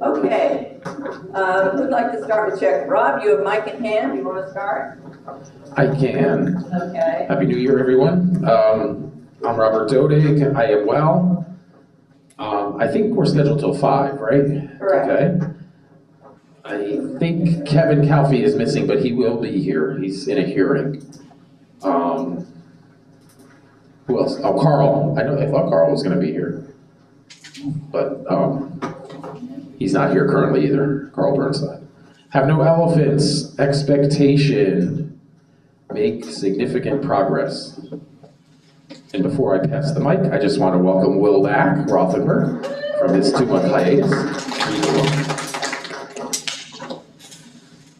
Okay. Who'd like to start the check? Rob, you have mic in hand. You want to start? I can. Okay. Happy New Year, everyone. I'm Robert Dodig. I am well. I think we're scheduled till 5, right? Correct. Okay. I think Kevin Calfee is missing, but he will be here. He's in a hearing. Who else? Oh, Carl. I thought Carl was going to be here, but he's not here currently either. Carl Burnside. Have no elephants. Expectation. Make significant progress. And before I pass the mic, I just want to welcome Will back, Rothenberg, from his 2-month hiatus.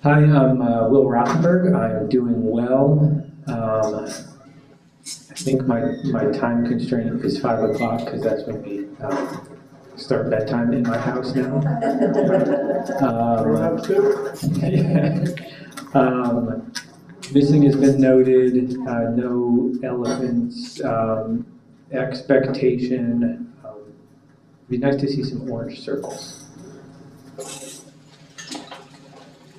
Hi, I'm Will Rothenberg. I'm doing well. I think my time constraint is 5 o'clock because that's when we start bedtime in my house now. Missing has been noted, no elephants, expectation. It'd be nice to see some orange circles.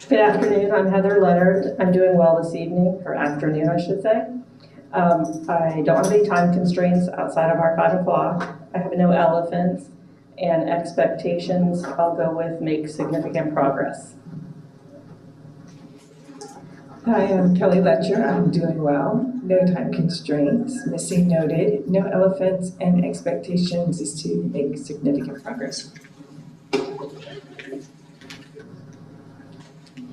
Good afternoon, I'm Heather Leonard. I'm doing well this evening, or afternoon I should say. I don't have any time constraints outside of our 5 o'clock. I have no elephants, and expectations I'll go with make significant progress. Hi, I'm Kelly Letcher. I'm doing well. No time constraints. Missing noted. No elephants, and expectations is to make significant progress.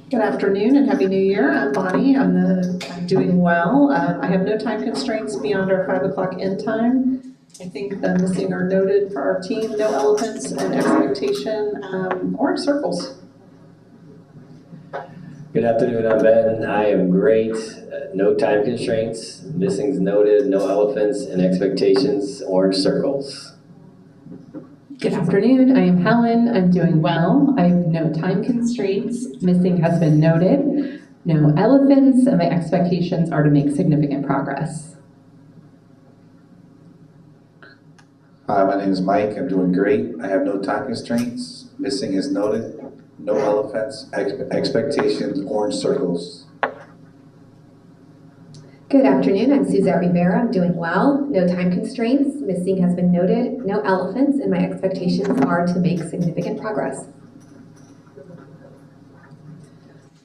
Good afternoon and Happy New Year. I'm Bonnie. I'm doing well. I have no time constraints beyond our 5 o'clock end time. I think the missing are noted for our team. No elephants and expectation, orange circles. Good afternoon, I'm Ben. I am great. No time constraints. Missing's noted. No elephants and expectations. Orange circles. Good afternoon, I am Helen. I'm doing well. I have no time constraints. Missing has been noted. No elephants, and my expectations are to make significant progress. Hi, my name is Mike. I'm doing great. I have no time constraints. Missing is noted. No elephants. Expectations. Orange circles. Good afternoon, I'm Suzette Rivera. I'm doing well. No time constraints. Missing has been noted. No elephants, and my expectations are to make significant progress.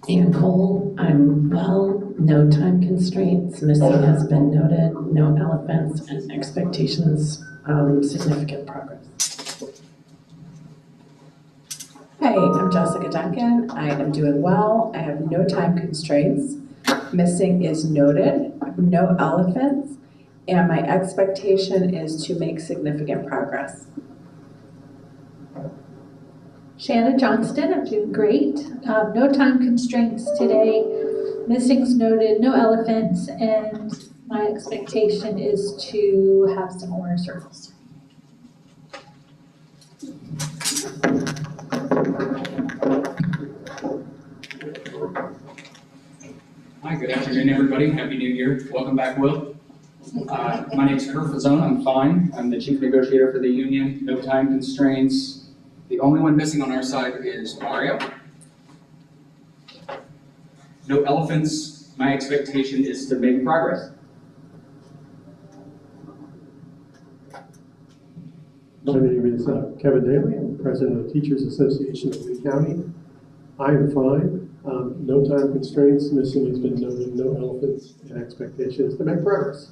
Ann Cole, I'm well. No time constraints. Missing has been noted. No elephants, and expectations, significant progress. Hey, I'm Jessica Duncan. I am doing well. I have no time constraints. Missing is noted. No elephants, and my expectation is to make significant progress. Shannon Johnston, I'm doing great. No time constraints today. Missing's noted, no elephants, and my expectation is to have some orange circles. Hi, good afternoon, everybody. Happy New Year. Welcome back, Will. My name is Kurt Fazone. I'm fine. I'm the chief negotiator for the union. No time constraints. The only one missing on our side is Mario. No elephants. My expectation is to make progress. My name is Kevin Daly. I'm president of the Teachers Association of Lee County. I am fine. No time constraints. Missing has been noted. No elephants, and expectations to make progress.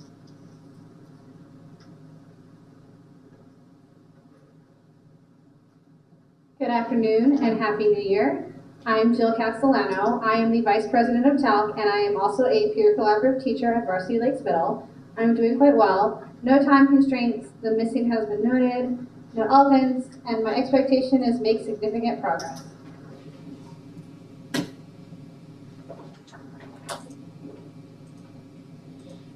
Good afternoon and Happy New Year. I'm Jill Castellano. I am the Vice President of TALC, and I am also a peer collaborative teacher at Varsity Lakes Middle. I'm doing quite well. No time constraints. The missing has been noted. No elephants, and my expectation is make significant progress.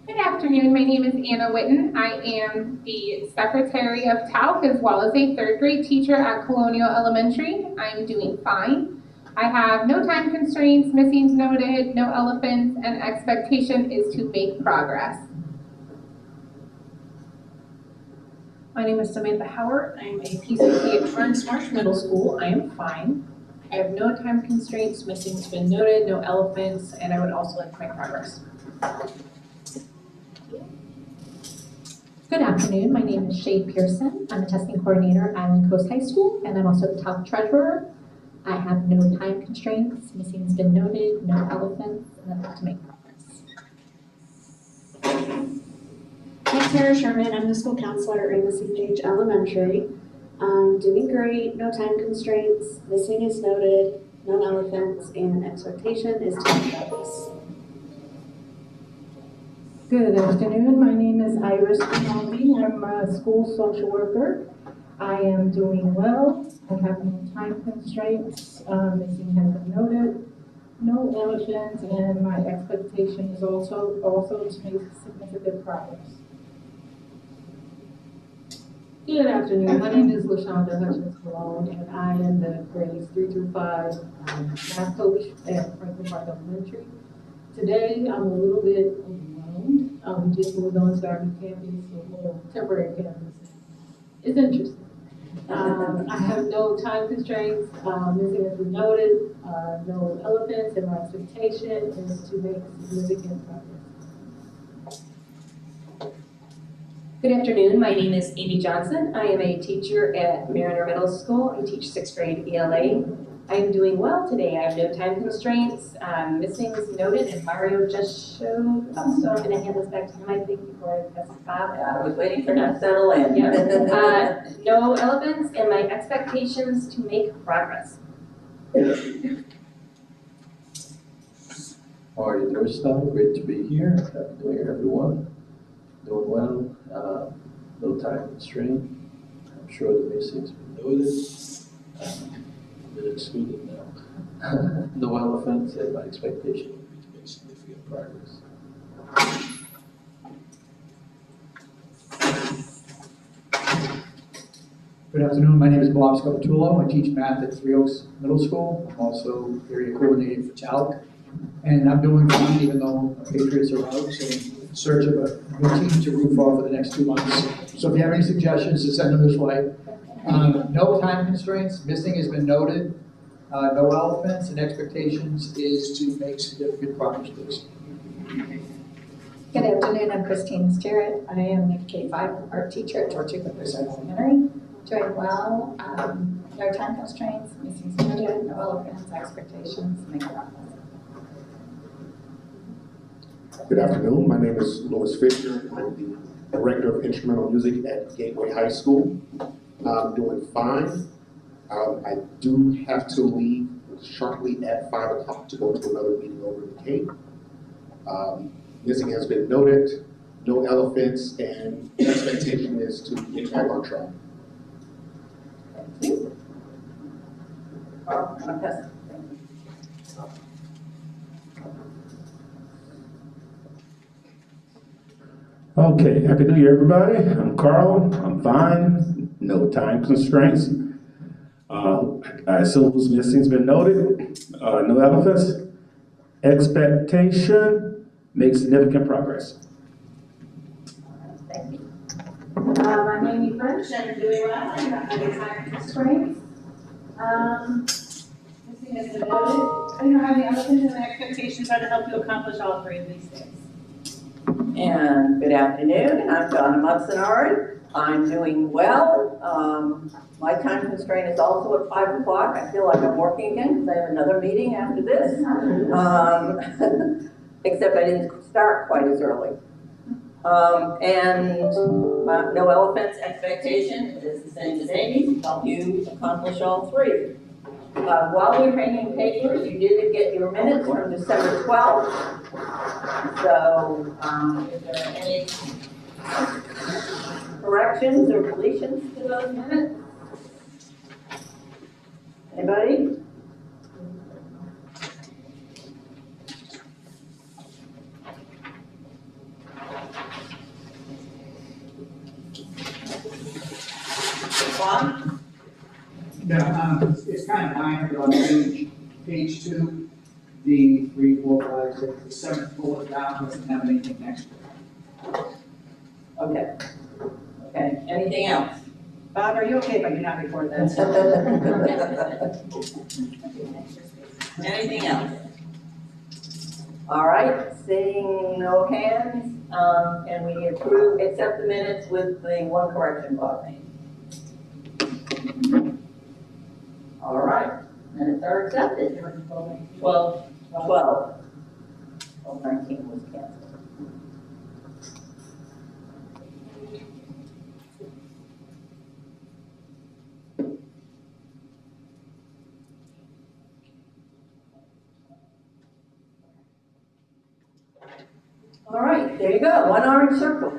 Good afternoon, my name is Anna Witten. I am the secretary of TALC as well as a 3rd grade teacher at Colonial Elementary. I'm doing fine. I have no time constraints, missings noted, no elephants, and expectation is to make progress. My name is Samantha Howard. I'm a PCT at Torrance Marsh Middle School. I am fine. I have no time constraints, missing's been noted, no elephants, and I would also like to make progress. Good afternoon, my name is Shay Pearson. I'm a testing coordinator at Island Coast High School, and I'm also the TALC treasurer. I have no time constraints, missing's been noted, no elephants, and I'd like to make progress. I'm Tara Sherman. I'm the school counselor at Amos St. Elementary. I'm doing great, no time constraints, missing is noted, no elephants, and expectation is to make progress. Good afternoon, my name is Iris Rinaldi. I'm a school social worker. I am doing well. I have no time constraints, missing has been noted, no elephants, and my expectation is also to make significant progress. Good afternoon, my name is LaShonda Hutchins-Malone, and I am the grades 3 through 5 math coach at Franklin Park Elementary. Today, I'm a little bit overwhelmed. We just moved on to our new campus, so temporary campus. It's interesting. I have no time constraints, missing as we noted, no elephants, and my expectation is to make significant progress. Good afternoon, my name is Amy Johnson. I am a teacher at Mariner Middle School. I teach 6th grade ELA. I am doing well today. I have no time constraints. Missing is noted, and Mario just showed up, so I'm going to hand this back to him, I think, before I pass it Bob. I was waiting for him to settle in. Yeah. No elephants, and my expectations to make progress. Marty Northstone, great to be here. Happy New Year, everyone. Doing well. No time constraint. I'm sure the missing's been noted. Been excluded now. No elephants, and my expectation would be to make significant progress. Good afternoon, my name is Bob Scapitulo. I teach math at Three Oaks Middle School. I'm also area coordinator for TALC. And I'm doing fine even though the Patriots are out, so in search of a new team to root for the next 2 months. So if you have any suggestions, to send them this way. No time constraints, missing has been noted. No elephants, and expectations is to make significant progress, please. Good afternoon, I'm Christine Jarrett. I am a K-5 art teacher at Tortuga Coast Elementary. Doing well, no time constraints, missing is noted, no elephants, expectations, make progress. Good afternoon, my name is Louis Fisher. I'm the Director of Instrumental Music at Gateway High School. I'm doing fine. I do have to leave sharply at 5 o'clock to go to another meeting over in the Cape. Missing has been noted, no elephants, and the expectation is to get back on track. Okay, Happy New Year, everybody. I'm Carl. I'm fine. No time constraints. I assume who's missing's been noted. No elephants. Expectation, make significant progress. I'm Amy French, and I'm doing well. I have no time constraints. Missing has been noted. I don't have the elephants, and my expectations are to help you accomplish all 3 of these things. And good afternoon, I'm Donna Mutzenard. I'm doing well. My time constraint is also at 5 o'clock. I feel like I'm working again because I have another meeting after this. Except I didn't start quite as early. No elephants expectation is the same as Amy's. Help you accomplish all 3. While we're hanging papers, you did get your minutes from December 12th. So, is there any corrections or deletions to those minutes? Anybody? Juan? Yeah, it's kind of minor, but on page 2, the 3, 4, 5, 6, the 7th bullet down doesn't have anything next to it. Okay. Okay, any Anything else? Bob, are you okay if I do not report this? Anything else? All right, seeing no hands, can we accept the minutes with the one correction Bob made? All right, minutes are accepted. 12. 19 was canceled. All right, there you go, one orange circle.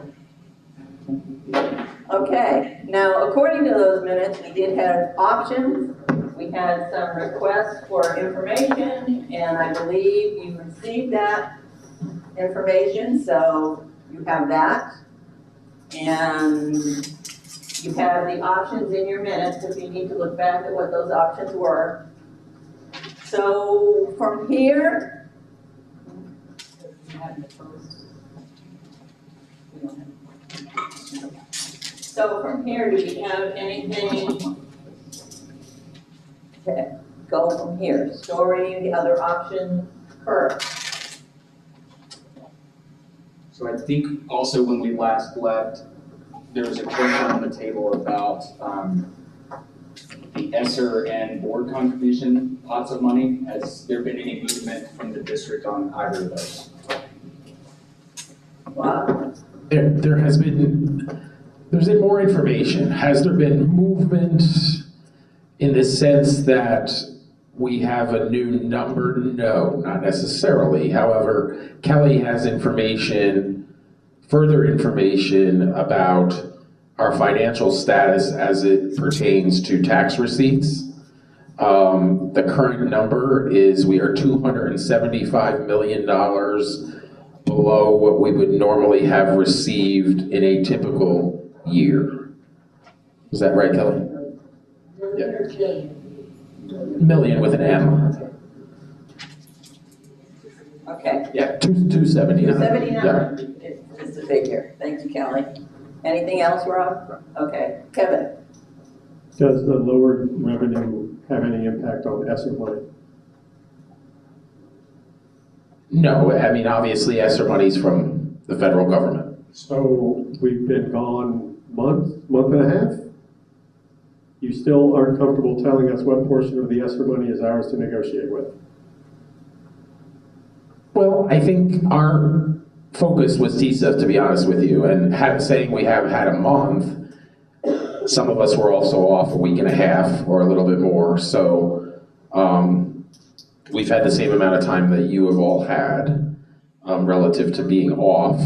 Okay, now according to those minutes, we did have options. We had some requests for information, and I believe you received that information, so you have that. And you have the options in your minutes if you need to look back at what those options were. So from here, do we have anything to go from here? Story, the other option, Kurt. So I think also when we last left, there was a question on the table about the ESSER and board contribution pots of money. Has there been any movement from the district on either of those? Wow. There's been more information. Has there been movement in the sense that we have a new number? No, not necessarily. However, Kelly has further information about our financial status as it pertains to tax receipts. The current number is we are $275 million below what we would normally have received in a typical year. Is that right, Kelly? Yeah. Million with an M. Okay. Yeah, 279. 279 Yeah. is the figure. Thank you, Kelly. Anything else, Rob? Okay. Kevin? Does the lower revenue have any impact on ESSER money? No, I mean, obviously ESSER money's from the federal government. So we've been gone month and a half? You still aren't comfortable telling us what portion of the ESSER money is ours to negotiate with? Well, I think our focus was TISA, to be honest with you, and saying we have had a month, some of us were also off a week and a half or a little bit more, so we've had the same amount of time that you have all had relative to being off.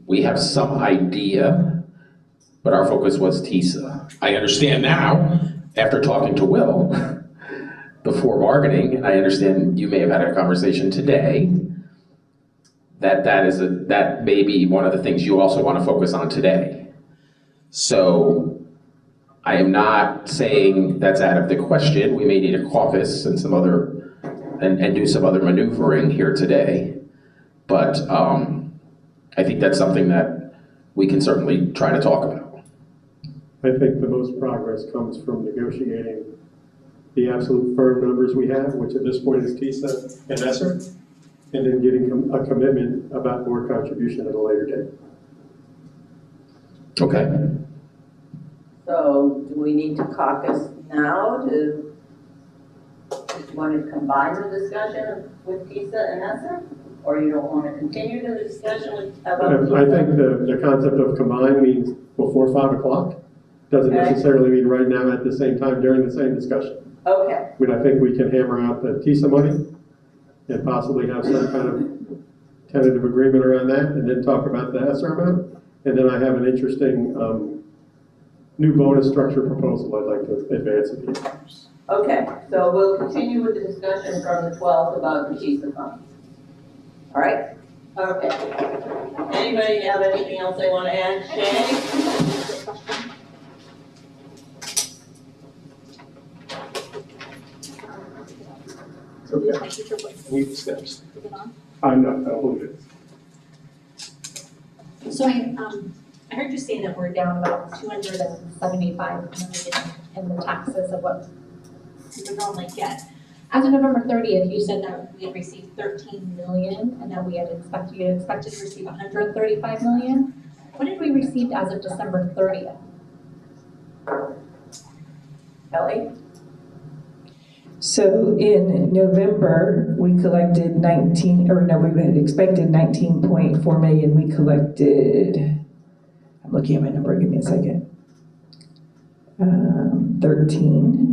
We have some idea, but our focus was TISA. I understand now, after talking to Will before bargaining, and I understand you may have had a conversation today, that may be one of the things you also want to focus on today. So I am not saying that's out of the question. We may need a caucus and some other, and do some other maneuvering here today. But I think that's something that we can certainly try to talk about. I think the most progress comes from negotiating the absolute firm numbers we have, which at this point is TISA and ESSER, and then getting a commitment about board contribution at a later date. Okay. So do we need to caucus now to, do you want to combine the discussion with TISA and ESSER? Or you don't want to continue the discussion about TISA? I think the concept of combine means before 5 o'clock. Doesn't Okay. necessarily mean right now at the same time during the same discussion. Okay. I mean, I think we can hammer out the TISA money and possibly have some kind of tentative agreement around that, and then talk about the ESSER amount. And then I have an interesting new bonus structure proposal I'd like to advance at the end. Okay, so we'll continue with the discussion from the 12th about the TISA funds. All right? Okay. Anybody have anything else they want to add? Shay? Okay. Need the steps. I'm not, I don't believe it. So I I heard you say that we're down about 275 million in the taxes of what we would normally get. As of November 30th, you said that we had received 13 million and that you had expected to receive 135 million. What did we receive as of December 30th? Kelly? So in November, we collected we had expected 19.4 million. We collected, I'm looking at my number, give me a second. 13.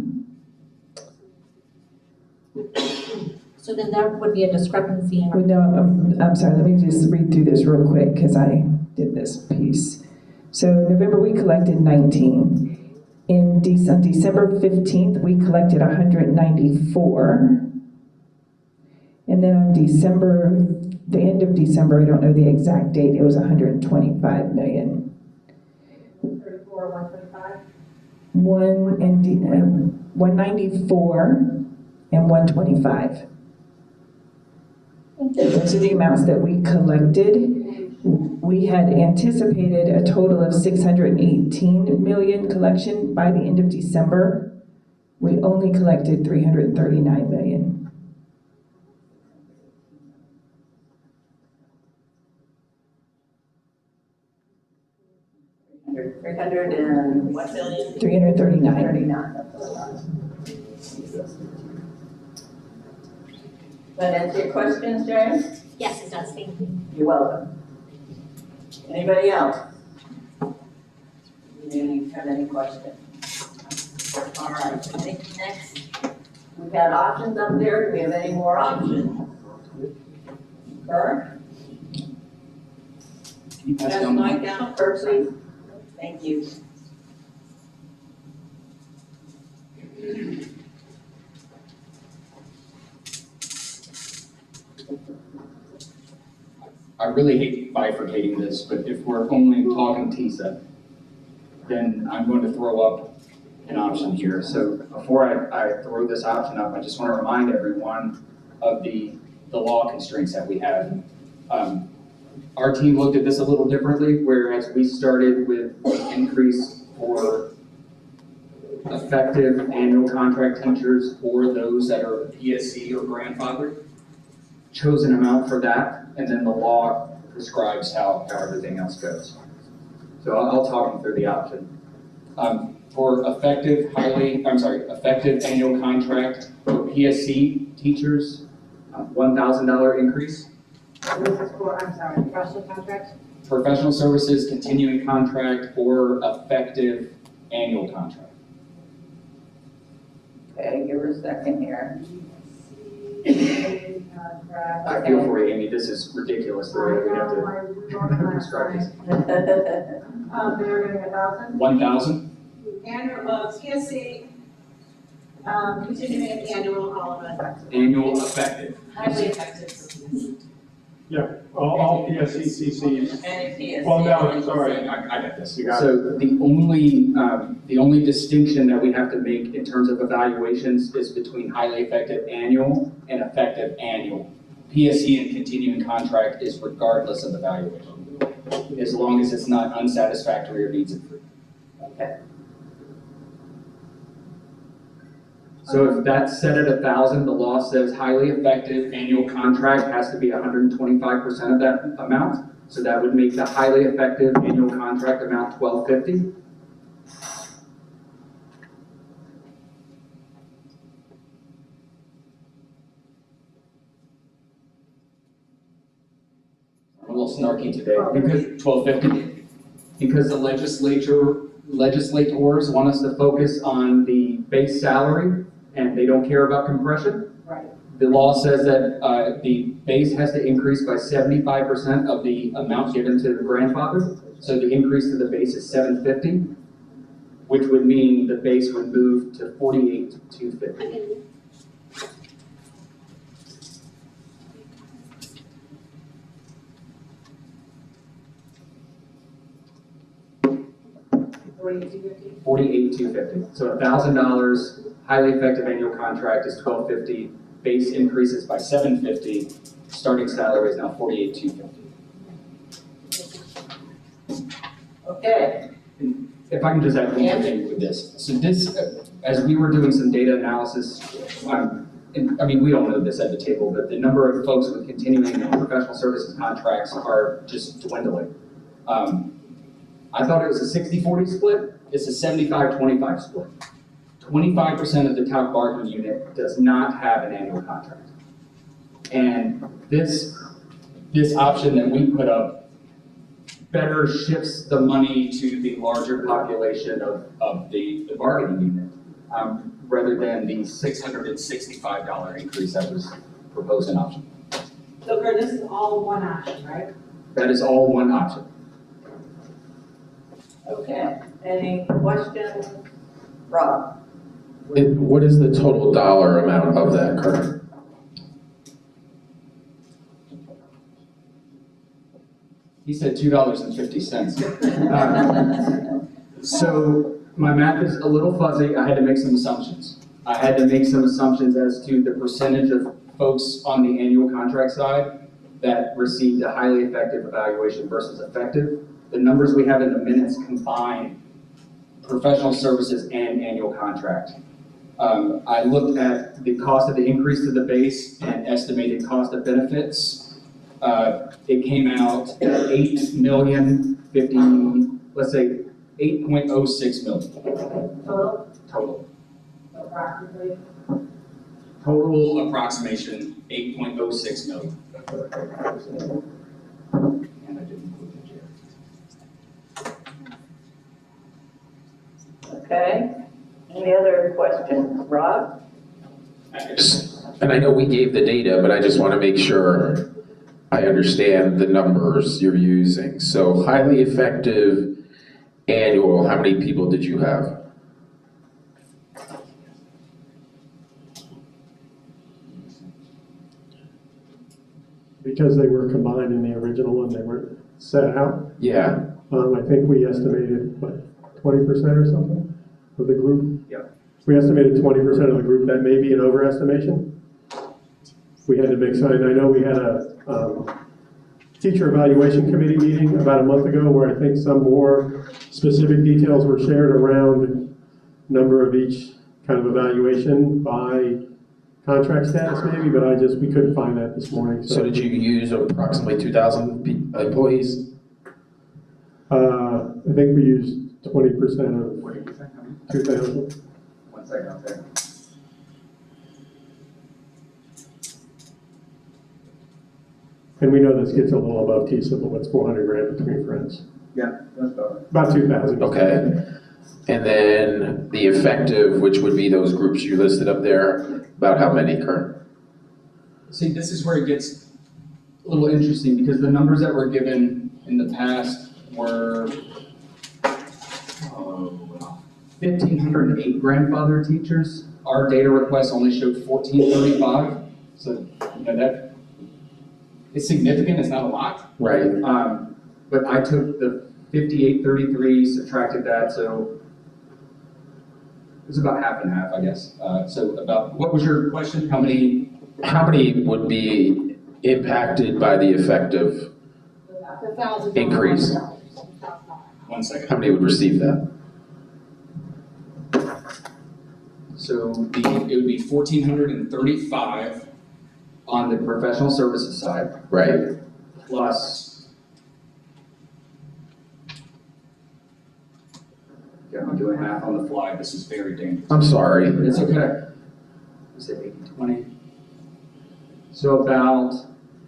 So then that would be a discrepancy in. No, I'm sorry, let me just read through this real quick because I did this piece. So November, we collected 19. On December 15th, we collected 194. And then on the end of December, I don't know the exact date, it was 125 million. 34, 125? 194 and 125. Those are the amounts that we collected. We had anticipated a total of 618 million collection by the end of December. We only collected 339 million. $300 million? 339. Does that answer your questions, James? Yes, it does, thank you. You're welcome. Anybody else? You have any questions? All right, I think next, we've had options up there. Do we have any more options? Burr? Can you pass Pass the down the mic down, Burr, please. Thank you. I really hate bifurcating this, but if we're only talking TISA, then I'm going to throw up an option here. So before I throw this option up, I just want to remind everyone of the law constraints that we have. Our team looked at this a little differently, whereas we started with an increase for effective annual contract teachers or those that are PSC or grandfathered, chose an amount for that, and then the law prescribes how everything else goes. So I'll talk you through the option. For effective annual contract for PSC teachers, $1,000 increase. This is for, professional contracts? Professional services, continuing contract, or effective annual contract. Okay, give her a second here. I feel for you, Amy, this is ridiculous, the way we have to prescribe this. They're getting 1,000. 1,000? Annual, PSC, continuing annual, all of it. Annual effective. Highly effective. Yeah, all PSC, CCs. And PSC. Well, no, sorry. I got this. You got So the only distinction that we have to make in terms of evaluations is between highly effective annual and effective annual. PSC and continuing contract is regardless of evaluation, as long as it's not unsatisfactory or needs improvement. Okay. So if that's set at 1,000, the law says highly effective annual contract has to be 125% of that amount. So that would make the highly effective annual contract amount $1,250. I'm a little snarky today because $1,250, because the legislators want us to focus on the base salary and they don't care about compression. Right. The law says that the base has to increase by 75% of the amount given to the grandfather. So the increase to the base is $750, which would mean the base would move to $48,250. $48,250. So $1,000 highly effective annual contract is $1,250. Base increases by $750. Starting salary is now $48,250. Okay, If I can just add one more thing with this. So this, as we were doing some data analysis, and, I mean, we all know this at the table, but the number of folks with continuing professional services contracts are just dwindling. I thought it was a 60-40 split. It's a 75-25 split. 25% of the TALC bargaining unit does not have an annual contract. And this option that we put up better shifts the money to the larger population of the bargaining unit, rather than the $665 increase that was proposed in option. So Kurt, this is all one option, right? That is all one option. okay. Any questions? Rob? What is the total dollar amount of that, Kurt? He said $2.50. So my math is a little fuzzy. I had to make some assumptions. I had to make some assumptions as to the percentage of folks on the annual contract side that received a highly effective evaluation versus effective. The numbers we have in the minutes combine professional services and annual contract. I looked at the cost of the increase to the base and estimated cost of benefits. It came out at let's say 8.06 million. Total. Approximately. Total approximation, 8.06 million. And I didn't include the jail. Okay. Any other questions? Rob? And I know we gave the data, but I just want to make sure I understand the numbers you're using. So highly effective annual, how many people did you have? Because they were combined in the original and they were set out. Yeah. I think we estimated, what, 20% or something of the group? Yep. We estimated 20% of the group. That may be an overestimation. We had to make some, I know we had a teacher evaluation committee meeting about a month ago where I think some more specific details were shared around number of each kind of evaluation by contract status maybe, but we couldn't find that this morning. So did you use approximately 2,000 employees? I think we used 20% of 2,000. 1 second, I'll say. And we know this gets a little above TISA, but what's 400 grand between friends? Yeah, that's better. About 2,000. Okay. And then the effective, which would be those groups you listed up there, about how many, Kurt? See, this is where it gets a little interesting because the numbers that were given in the past were 1,508 grandfather teachers. Our data request only showed 1,435. So, that is significant. It's not a lot. Right. But I took the 5,833, subtracted that, so it was about half and half, I guess. So about, what was your question? How many would be impacted by the effective increase? 1 second. How many would receive that? So it would be 1,435 on the professional services side. Right. Plus, yeah, I'm doing math on the fly. This is very dangerous. I'm sorry. It's okay. Is it 80-20? So about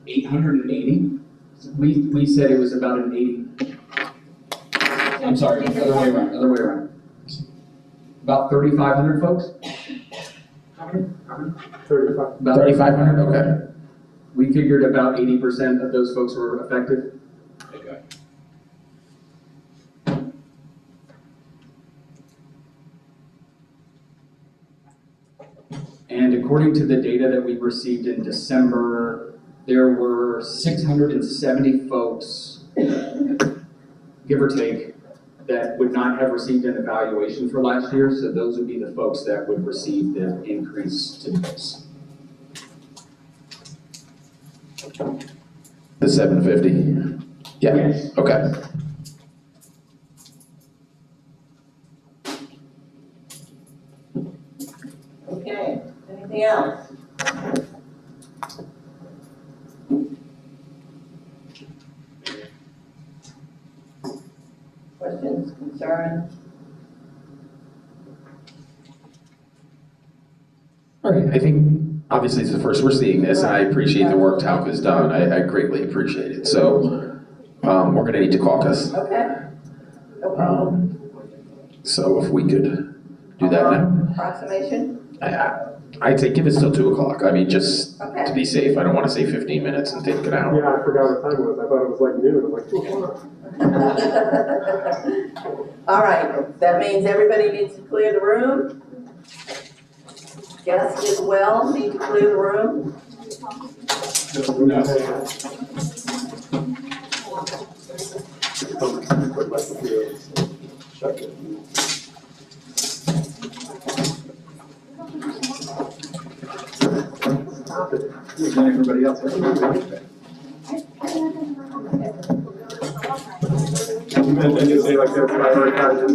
880. We said it was about an 80. I'm sorry, other way around. About 3,500 folks? How many? 35. About 3,500, okay. We figured about 80% of those folks were effective. Okay. And according to the data that we received in December, there were 670 folks, give or take, that would not have received an evaluation for last year. So those would be the folks that would receive the increase to the base. The 750? Yeah, Yes. okay. Okay, anything else? Questions, concerns? All right, I think obviously it's the first we're seeing this, and I appreciate the work TALC has done. I greatly appreciate it. So we're gonna need to caucus. Okay, no problem. So if we could do that now. Approximation? I'd say give us till 2 o'clock. I mean, just Okay. to be safe. I don't want to say 15 minutes and take an hour. Yeah, I forgot what time it was. I thought it was like noon. I'm like, 2 o'clock. All right, that means everybody needs to clear the room. Guests as well need to clear the room. Everybody else. And you say like they're prioritizing.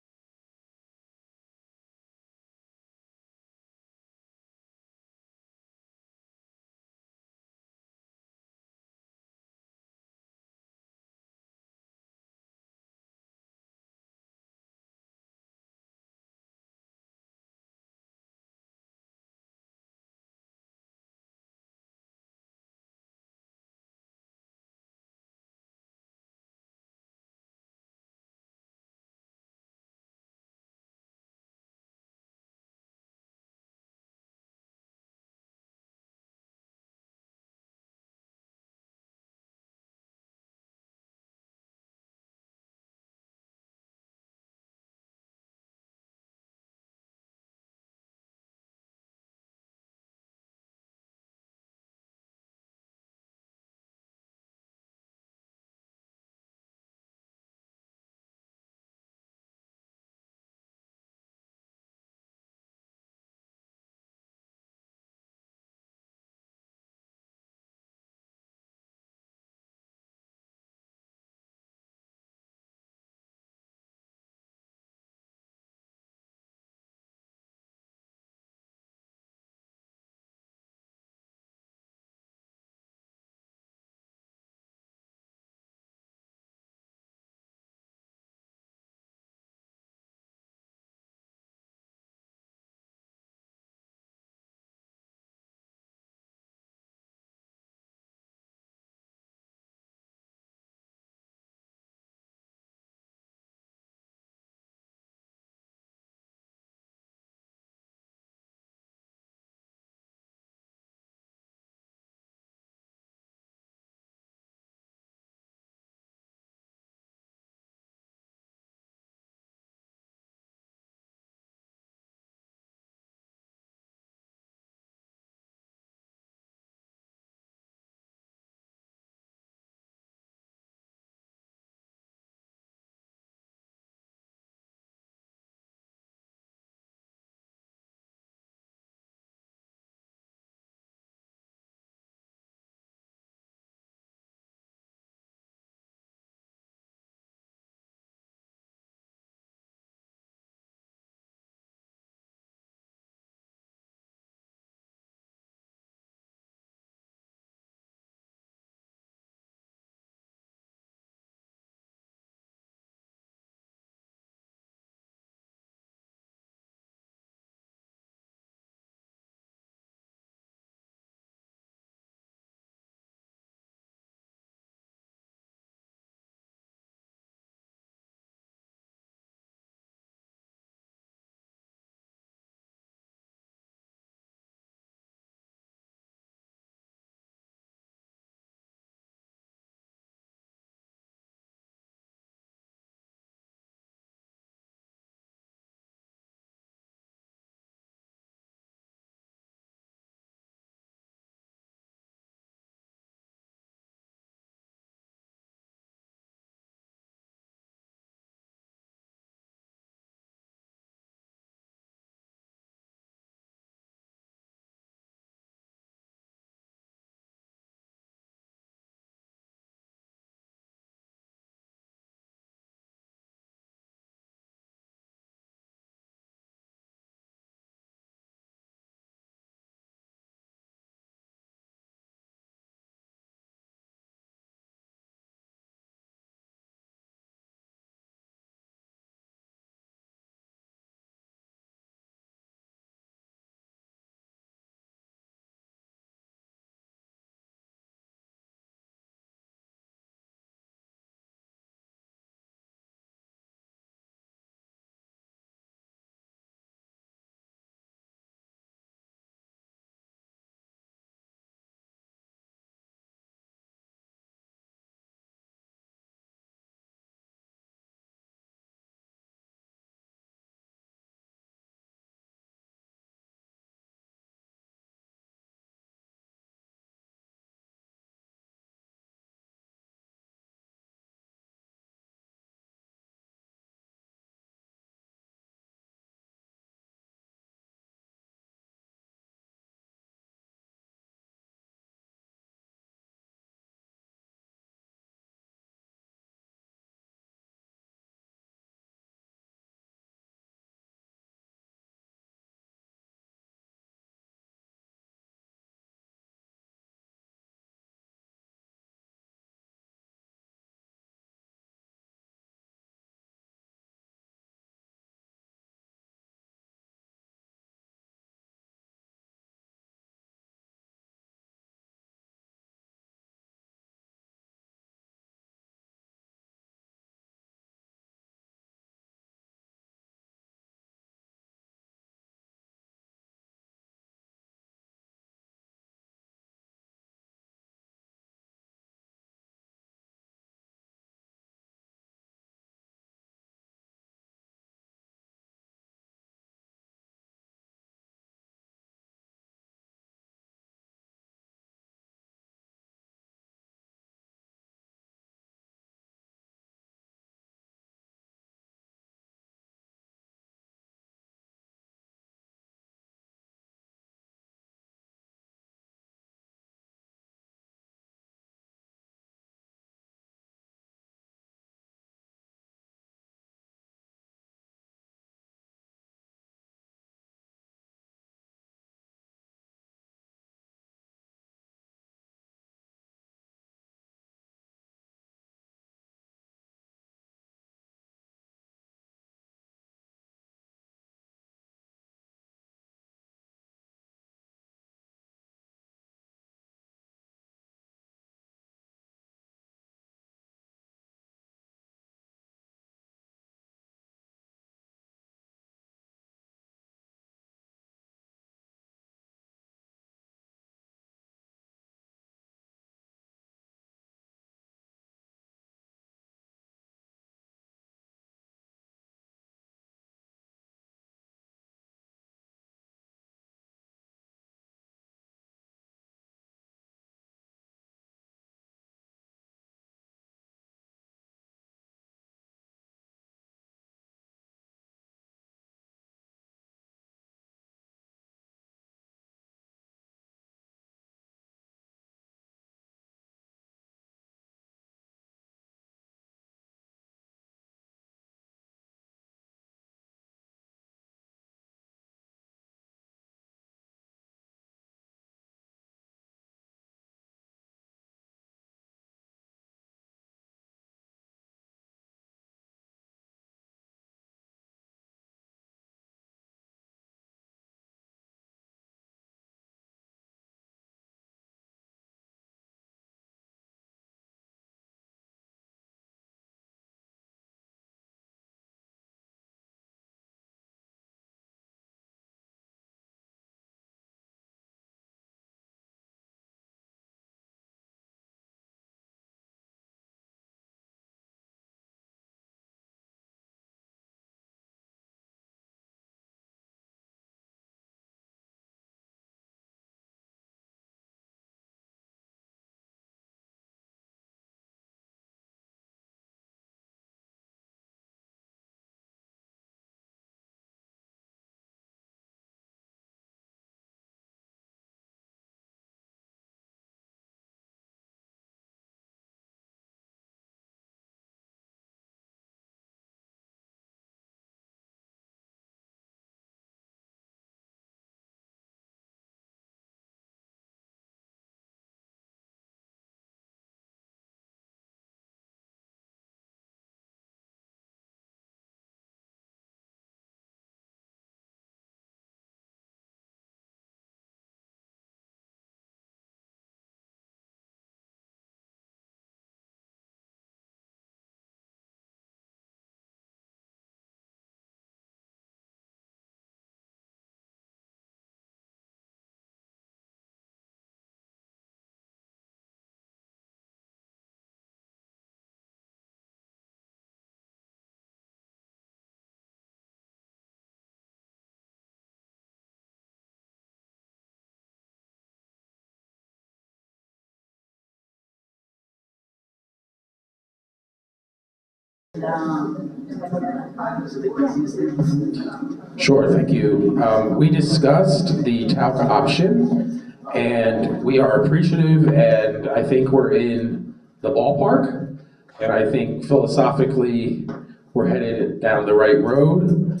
Sure, thank you. We discussed the TALC option, and we are appreciative, and I think we're in the ballpark, and I think philosophically, we're headed down the right road.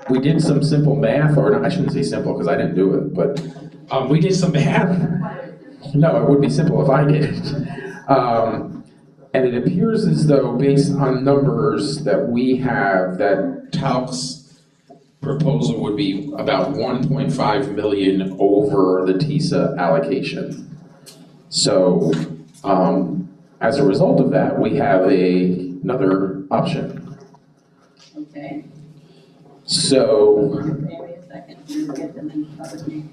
We did some simple math, or no, I shouldn't say simple, because I didn't do it, but we did some math. No, it would be simple if I did it. And it appears as though, based on numbers that we have, that TALC's proposal would be about 1.5 million over the TISA allocation. So, as a result of that, we have another option. Okay. So, Give me a second to get them in front of me.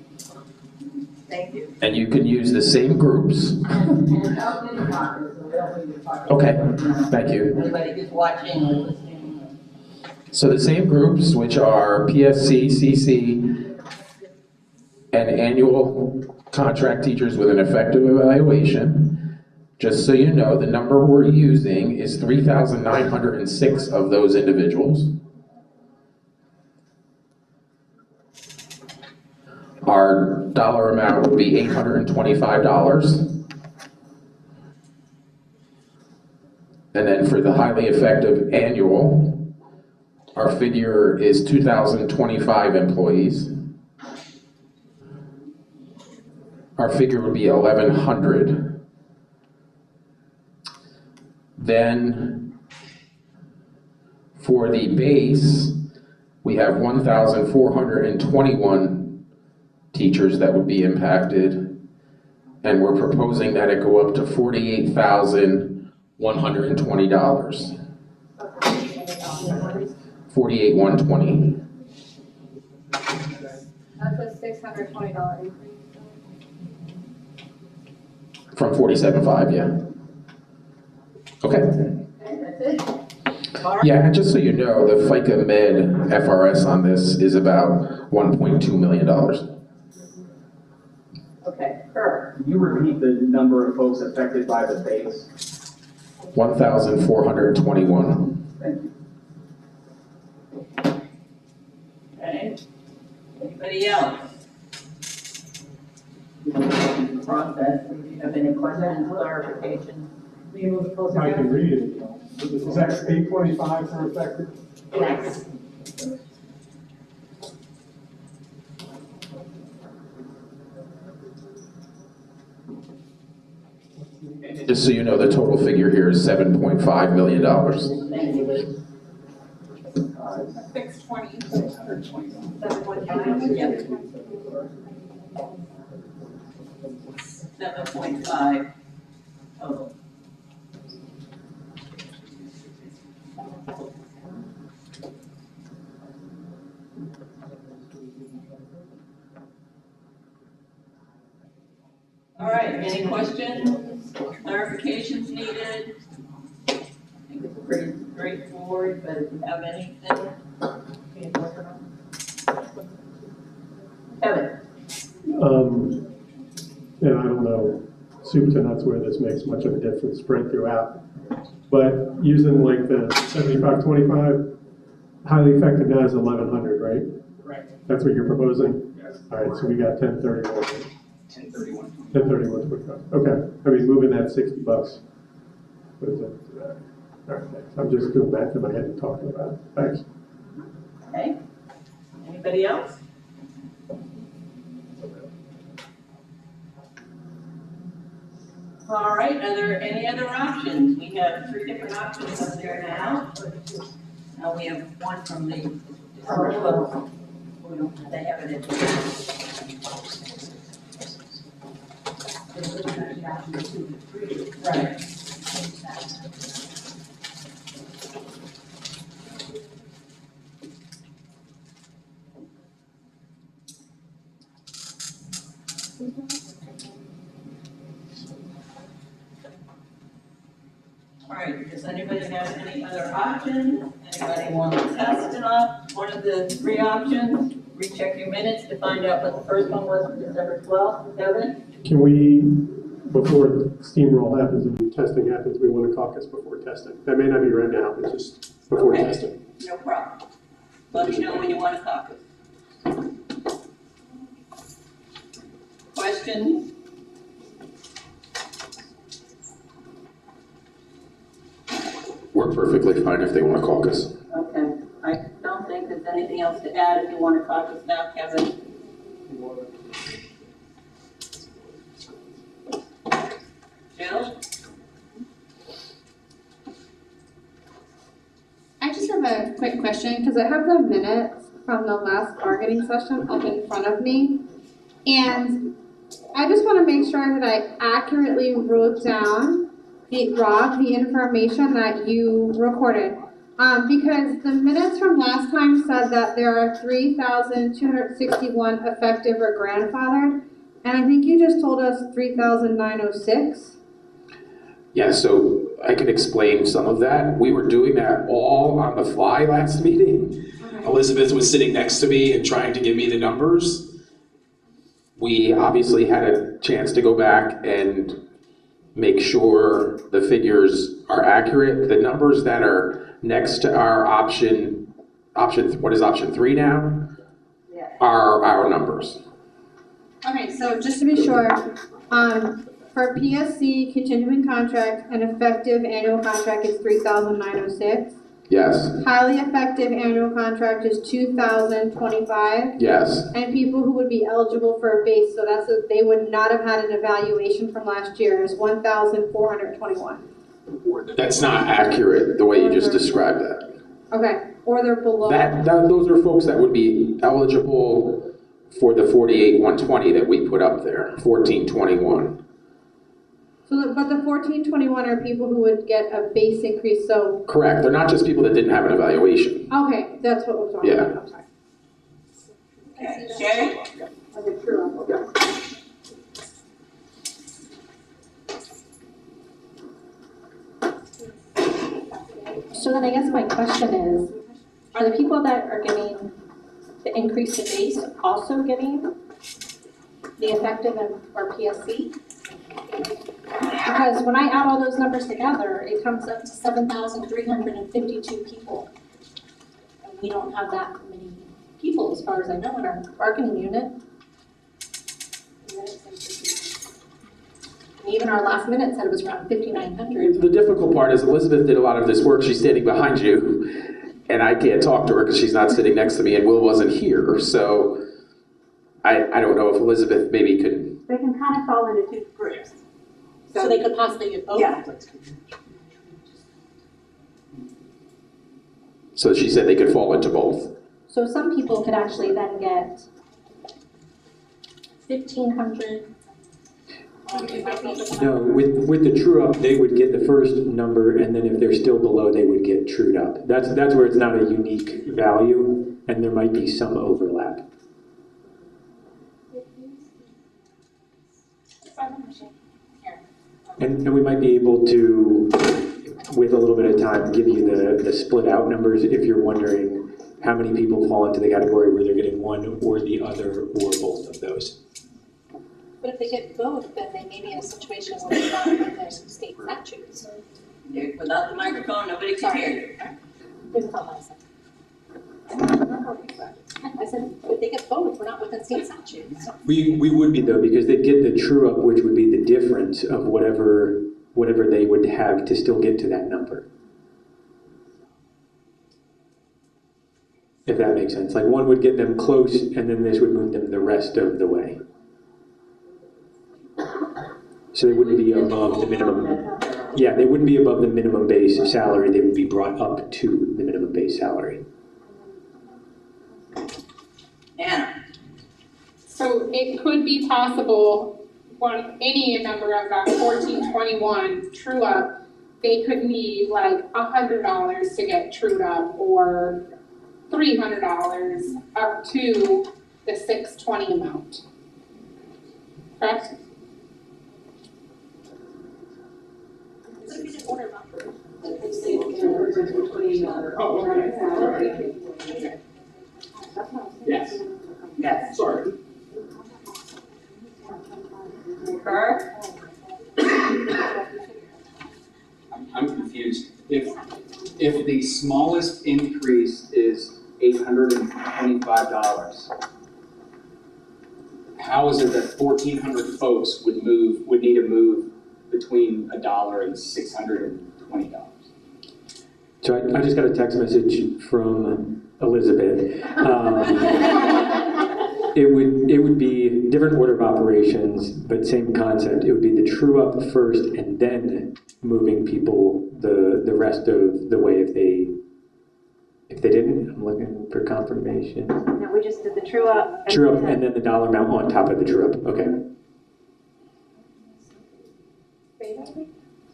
Thank you. and you can use the same groups. And how did talk, so we don't need to talk. Okay, thank you. Anybody who's watching or listening. So the same groups, which are PSC, CC, and annual contract teachers with an effective evaluation. Just so you know, the number we're using is 3,906 of those individuals. Our dollar amount would be $825. And then for the highly effective annual, our figure is 2,025 employees. Our figure would be 1,100. Then for the base, we have 1,421 teachers that would be impacted, and we're proposing that it go up to $48,120. 48,120. That's a $620 increase. From 47.5, yeah. Okay. That's it. Yeah, and just so you know, the FICA Med FRS on this is about $1.2 million. Okay, Kurt. Can you repeat the number of folks affected by the base? 1,421. Thank you. Okay. Anybody else? Process, if you have any questions, clarifications? Will you move it closer? I can read it. Is that 825 for effective? Yes. Just so you know, the total figure here is $7.5 million. Thank you. 620. 7.5. Yep. 7.5 total. All right, any questions, clarifications needed? I think it's pretty straightforward, but if you have anything, Kevin? And I don't know, soup to nuts, where this makes much of a difference spread throughout. But using like the 75-25, highly effective now is 1,100, right? Right. That's what you're proposing? Yes. All right, so we got 1031. 1031. 1031.25. Okay, I mean, moving that $60. What is it? All right, thanks. I'm just doing math in my head and talking about it. Thanks. Okay, anybody else? All right, are there any other options? We have 3 different options up there now. Now we have one from the December 12th. We don't, they have it in. Right. All right, does anybody have any other options? Anybody want to test it off? One of the 3 options? Recheck your minutes to find out what the first one was for December 12th. Kevin? Can we before steamroll happens and testing happens, we want to caucus before testing. That may not be right now, but just before Okay. testing. No problem. Let me know when you want to caucus. Question? We're perfectly fine if they want to caucus. Okay. I don't think there's anything else to add if you want to caucus now, Kevin. Jill? I just have a quick question, because I have the minutes from the last bargaining session up in front of me. And I just want to make sure that I accurately wrote down the information that you recorded. Because the minutes from last time said that there are 3,261 effective or grandfathered. And I think you just told us 3,906. Yeah, so I can explain some of that. We were doing that all on the fly last meeting. Elizabeth was sitting next to me and trying to give me the numbers. We obviously had a chance to go back and make sure the figures are accurate. The numbers that are next to our option, what is option 3 now? Yeah. Are our numbers. Okay, so just to be sure, for PSC continuing contract, an effective annual contract is 3,906. Yes, Highly effective annual contract is 2,025. yes. And people who would be eligible for a base, so they would not have had an evaluation from last year, is 1,421. That's not accurate, the way you just described that. Okay, or they're below. Those are folks that would be eligible for the 48,120 that we put up there, 1421. But the 1421 are people who would get a base increase, so. Correct, they're not just people that didn't have an evaluation. Okay, that's what we're talking about, I'm sorry. Okay. Sherry? Okay, true. Okay. So then I guess my question is, are the people that are getting the increase in base also getting the effective or PSC? Because when I add all those numbers together, it comes up to 7,352 people. And we don't have that many people, as far as I know, in our bargaining unit. And even our last minute said it was around 5,900. The difficult part is Elizabeth did a lot of this work, she's standing behind you, and I can't talk to her because she's not sitting next to me and Will wasn't here, so I don't know if Elizabeth maybe could. They can kind of fall into two groups. So they could possibly get both? Yeah. So she said they could fall into both. So some people could actually then get 1,500. No, with the true up, they would get the first number, and then if they're still below, they would get trued up. That's where it's not a unique value, and there might be some overlap. And we might be able to, with a little bit of time, give you the split out numbers if you're wondering how many people fall into the category where they're getting one or the other or both of those. But if they get both, then they may be in a situation where it's not in their state statutes. Without the microphone, nobody can hear you. Didn't tell myself. I said, if they get both, we're not within state statutes. We would be though, because they'd get the true up, which would be the difference of whatever they would have to still get to that number. If that makes sense. Like one would get them close, and then this would move them the rest of the way. So they wouldn't be above the minimum. Yeah, they wouldn't be above the minimum base salary. They would be brought up to the minimum base salary. Anna? So it could be possible, any member of that 1421 true up, they could need like $100 to get trued up, or $300 up to the 620 amount. Correct? Oh, okay. Yes. Yes. Sorry. Concur? confused. If the smallest increase is $825, how is it that 1,400 folks would need to move between $1 and $620? So I just got a text message from Elizabeth. It would be different order of operations, but same concept. It would be the true up first and then moving people the rest of the way if they didn't. I'm looking for confirmation. No, we just did the true up. True up and then the dollar amount on top of the true up. Okay.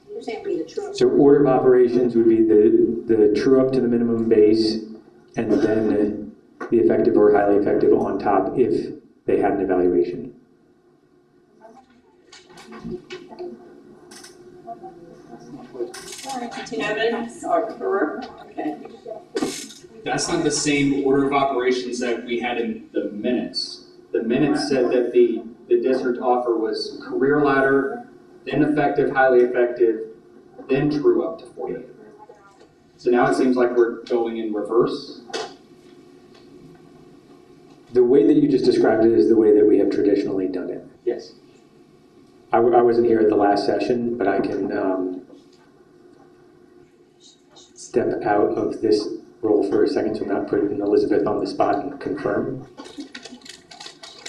You're saying be the true up. So order of operations would be the true up to the minimum base and then the effective or highly effective on top if they had an evaluation. Kevin or Kurt? Okay. That's not the same order of operations that we had in the minutes. The minutes said that the district offer was career ladder, then effective, highly effective, then true up to 48. So now it seems like we're going in reverse. The way that you just described it is the way that we have traditionally done it. Yes. I wasn't here at the last session, but I can step out of this role for a second so I'm not putting Elizabeth on the spot and confirm.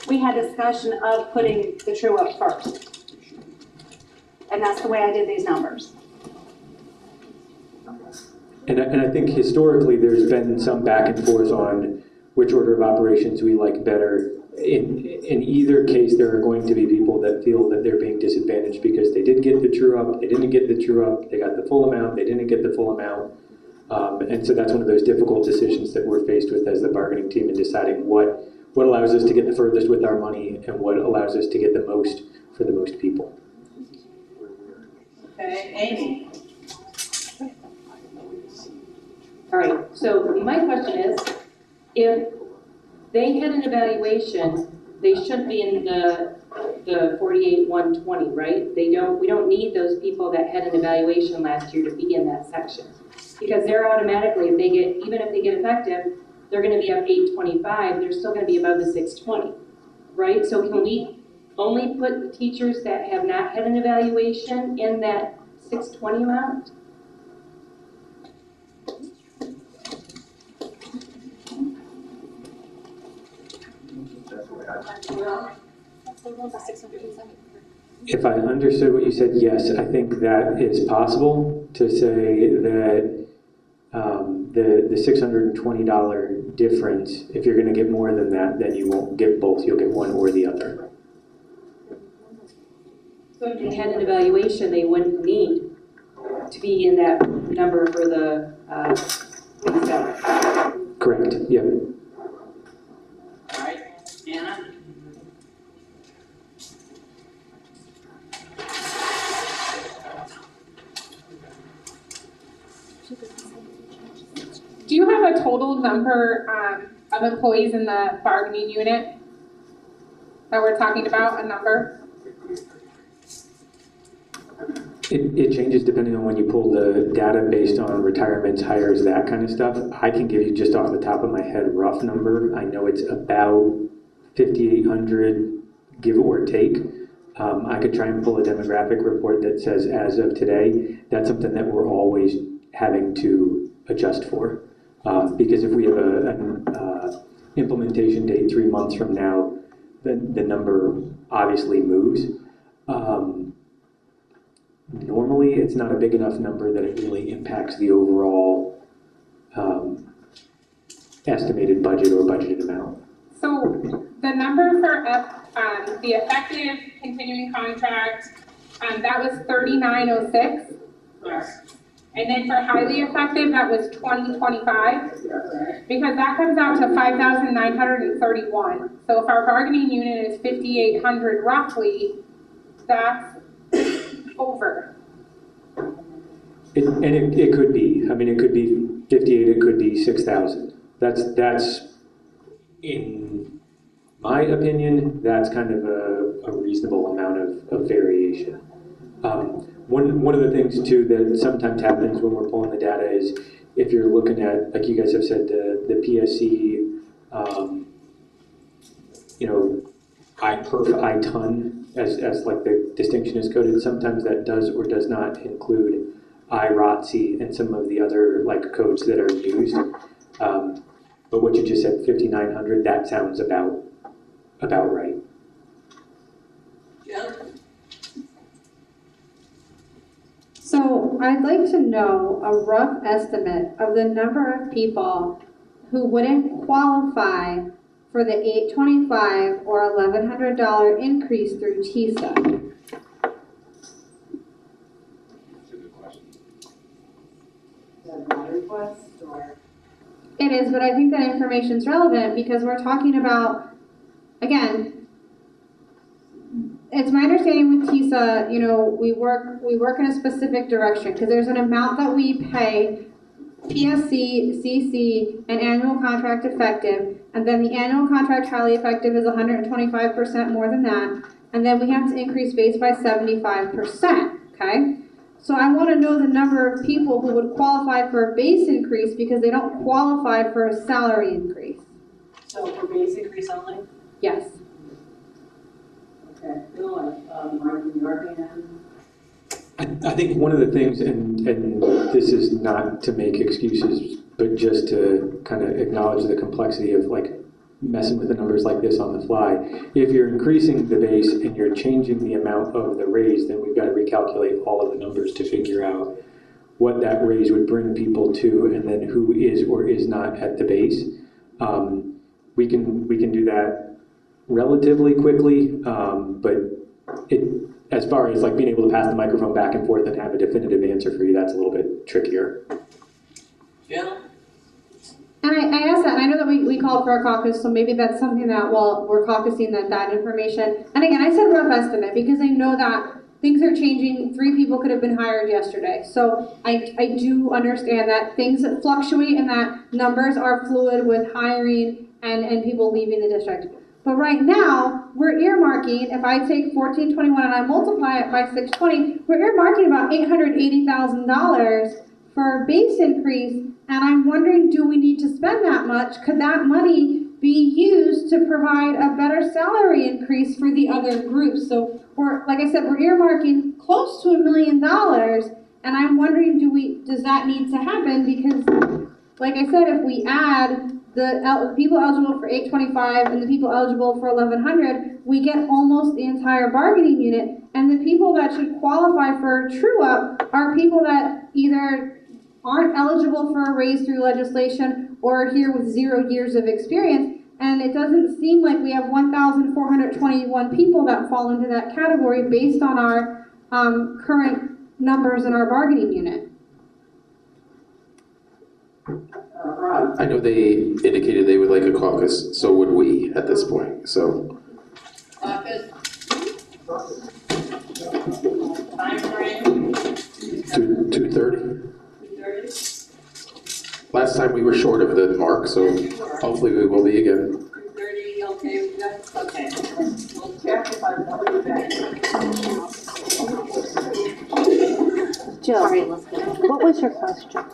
We had discussion of putting the true up first. And that's the way I did these numbers. And I think historically there's been some back and forth on which order of operations we like better. In either case, there are going to be people that feel that they're being disadvantaged because they did get the true up, they didn't get the true up, they got the full amount, they didn't get the full amount. And so that's one of those difficult decisions that we're faced with as the bargaining team in deciding what allows us to get the furthest with our money and what allows us to get the most for the most people. Okay, Amy. All right, so my question is, if they had an evaluation, they should be in the 48,120, right? We don't need those people that had an evaluation last year to be in that section. Because they're automatically, even if they get effective, they're gonna be up 825, they're still gonna be above the 620, right? So can we only put the teachers that have not had an evaluation in that 620 amount? If I understood what you said, yes, I think that is possible to say that the $620 difference, if you're going to get more than that, then you won't get both, you'll get one or the other. So if they had an evaluation, they wouldn't need to be in that number for the base salary. Correct, yeah. All right, Anna? Do you have a total number of employees in the bargaining unit that we're talking about, a number? It changes depending on when you pull the data based on retirements, hires, that kind of stuff. I can give you just off the top of my head rough number. I know it's about 5,800, give or take. I could try and pull a demographic report that says as of today. That's something that we're always having to adjust for. Because if we have an implementation date 3 months from now, then the number obviously moves. Normally, it's not a big enough number that it really impacts the overall estimated budget or budgeted amount. So the number for the effective continuing contract, that was 3,906. Yes. And then for highly effective, that was 2025. Because that comes out to 5,931. So if our bargaining unit is 5,800 roughly, that's over. It could be. I mean, it could be 58. It could be 6,000. That's in my opinion, that's kind of a reasonable amount of variation. One of the things too that sometimes happens when we're pulling the data is if you're looking at, like you guys have said, the PSC, per I ton, as like the distinction is coded, sometimes that does or does not include IROTC and some of the other like codes that are used. But what you just said, 5,900, that sounds about right. So I'd like to know a rough estimate of the number of people who wouldn't qualify for the $825 or $1,100 increase through TISA. It is, but I think that information is relevant because we're talking about, again, it's my understanding with TISA, we work in a specific direction because there's an amount that we pay PSC, CC, and annual contract effective, and then the annual contract highly effective is 125% more than that, and then we have to increase base by 75%, okay? So I want to know the number of people who would qualify for a base increase because they don't qualify for a salary increase. So for base increase only? Yes. Okay, Bill, Mark, in your opinion? I think one of the things, and this is not to make excuses, but just to kind of acknowledge the complexity of like messing with the numbers like this on the fly. If you're increasing the base and you're changing the amount of the raise, then we've got to recalculate all of the numbers to figure out what that raise would bring people to, and then who is or is not at the base. We can do that relatively quickly, but as far as like being able to pass the microphone back and forth and have a definitive answer for you, that's a little bit trickier. Jill? And I asked that, and I know that we called for a caucus, so maybe that's something that, we're caucusing that information. And again, I said rough estimate because I know that things are changing. 3 people could have been hired yesterday. So I do understand that things fluctuate and that numbers are fluid with hiring and people leaving the district. But right now, we're earmarking, if I take 1421 and I multiply it by 620, we're earmarking about $880,000 for a base increase. And I'm wondering, do we need to spend that much? Could that money be used to provide a better salary increase for the other groups? So like I said, we're earmarking close to $1 million. And I'm wondering, does that need to happen? Because like I said, if we add the people eligible for 825 and the people eligible for 1100, we get almost the entire bargaining unit. And the people that should qualify for a true-up are people that either aren't eligible for a raise through legislation or are here with 0 years of experience. And it doesn't seem like we have 1,421 people that fall into that category based on our current numbers in our bargaining unit. I know they indicated they would like a caucus, so would we at this point, so. Caucus? Time frame? 2:30? 2:30? Last time we were short of the mark, so hopefully we will be again. 2:30, okay, okay. We'll check if I'll be back. Jill, what was your question?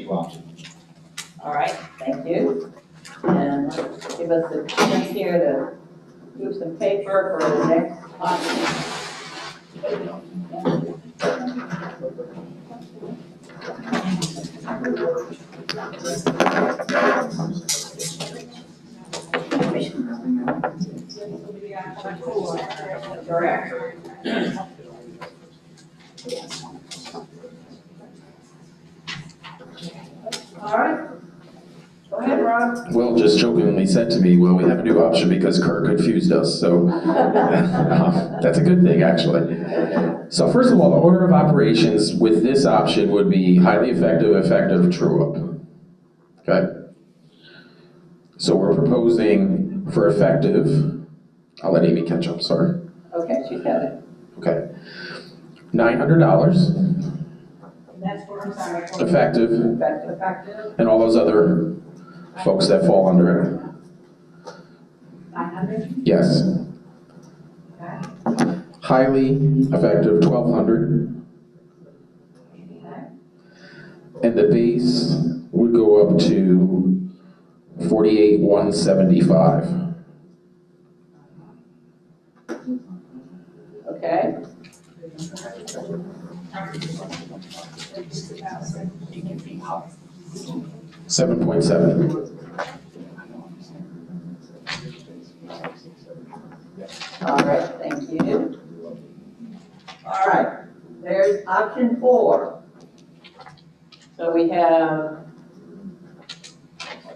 two options. All right, thank you. And let's give us a chance here to do some paper for the next option. Correct. All right. Go ahead, Rob. Will just jokingly said to me, well, we have a new option because Kirk confused us, so that's a good thing, actually. So first of all, the order of operations with this option would be highly effective, true up. Okay? So we're proposing for effective, I'll let Amy catch up, sorry. Okay, she's got it. Okay. $900 And that's for, I'm sorry. for- effective, Effective. and all those other folks that fall under it. 900? Yes. Okay. Highly effective, 1,200. And the base would go up to 48,175. Okay. 7.7. All right, thank you. All right, there's option 4. So we have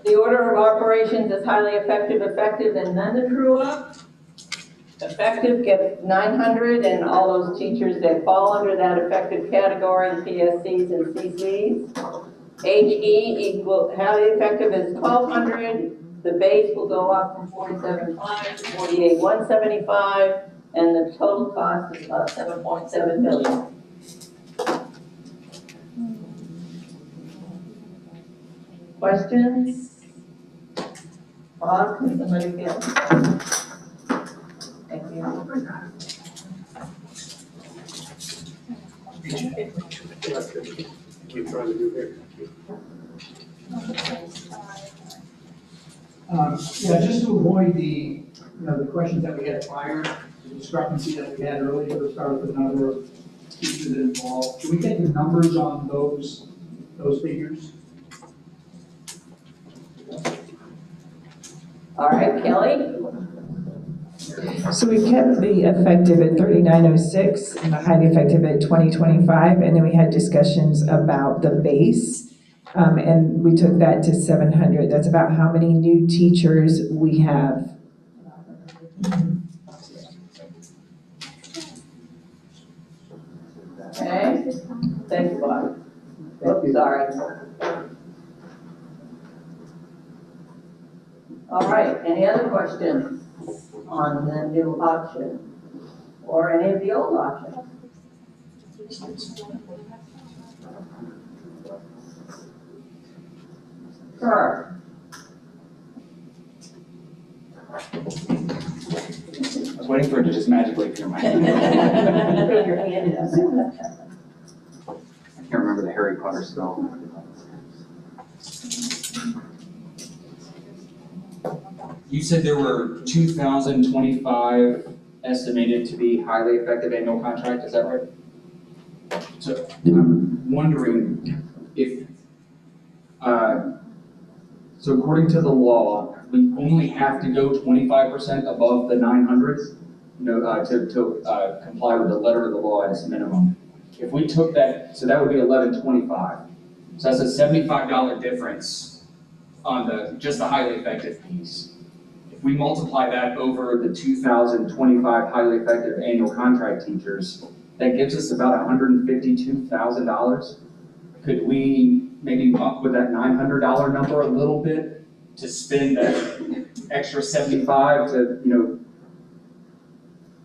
the order of operations is highly effective, and then the true up. Effective gets 900, and all those teachers that fall under that effective category, PSCs and CCs. HE equal, highly effective is 1,200. The base will go up from 47.5 to 48,175, and the total cost is about 7.7 million. Questions? Bob, can somebody get? Thank you. We're trying to do here. Yeah, just to avoid the questions that we had prior, the discrepancy that we had earlier, to start with the number of teachers involved. Can we get the numbers on those figures? All right, Kelly? So we kept the effective at 3906 and the highly effective at 2025, and then we had discussions about the base, and we took that to 700. That's about how many new teachers we have. Okay, thank you, Bob. Oops, sorry. All right, any other questions on the new option or any of the old options? Sure. I was waiting for it to just magically appear in my hand. Put your hand up. I can't remember the Harry Potter spell. You said there were 2,025 estimated to be highly effective annual contract, is that right? So I'm wondering if, so according to the law, we only have to go 25% above the 900, to comply with the letter of the law as minimum. If we took that, so that would be 1125. So that's a $75 difference on just the highly effective piece. If we multiply that over the 2,025 highly effective annual contract teachers, that gives us about $152,000. Could we maybe up with that $900 number a little bit to spend that extra 75 to,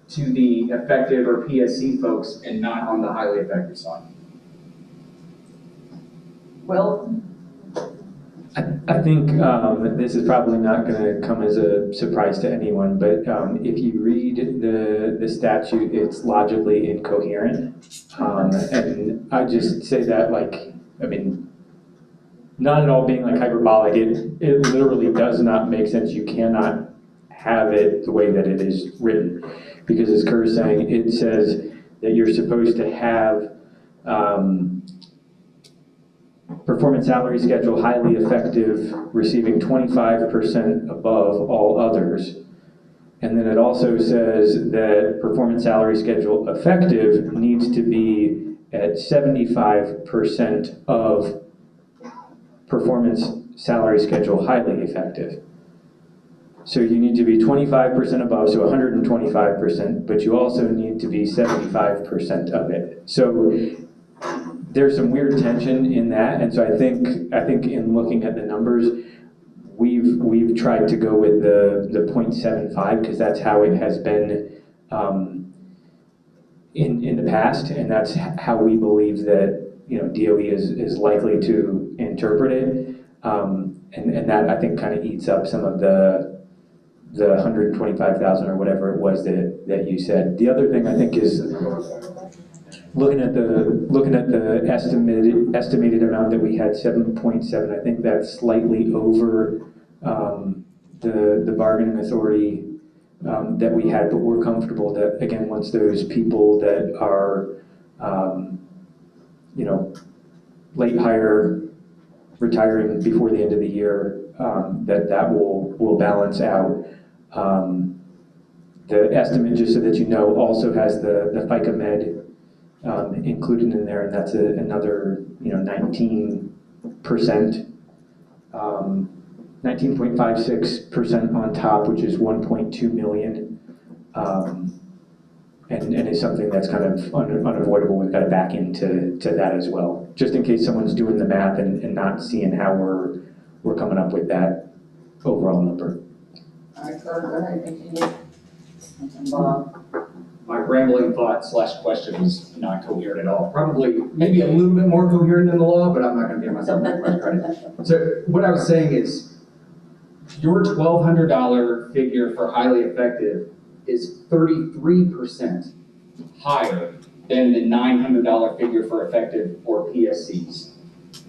to the effective or PSC folks and not on the highly effective side? Well, I think this is probably not going to come as a surprise to anyone, but if you read the statute, it's logically incoherent. And I just say that not at all being like hyperbolic, it literally does not make sense. You cannot have it the way that it is written. Because as Kerr is saying, it says that you're supposed to have performance salary schedule highly effective, receiving 25% above all others. And then it also says that performance salary schedule effective needs to be at 75% of performance salary schedule highly effective. So you need to be 25% above, so 125%, but you also need to be 75% of it. So there's some weird tension in that, and so I think in looking at the numbers, we've tried to go with the 0.75 because that's how it has been in the past, and that's how we believe that DOE is likely to interpret it, and that I think kind of eats up some of the 125,000 or whatever it was that you said. The other thing I think is looking at the estimated amount that we had, 7.7. I think that's slightly over the bargaining authority that we had, but we're comfortable that again, once those people that are late hire, retiring before the end of the year, that will balance out. The estimate, just so that you know, also has the FICA Med included in there, and that's another 19%, 19.56% on top, which is 1.2 million, and it's something that's kind of unavoidable. We've got to back into that as well, just in case someone's doing the math and not seeing how we're coming up with that overall number. All right, Kurt, go ahead, continue. Bob. My rambling thought / question is not coherent at all. Probably, maybe a little bit more coherent than the law, but I'm not going to give myself that much credit. So what I was saying is, your $1,200 figure for highly effective is 33% higher than the $900 figure for effective or PSCs.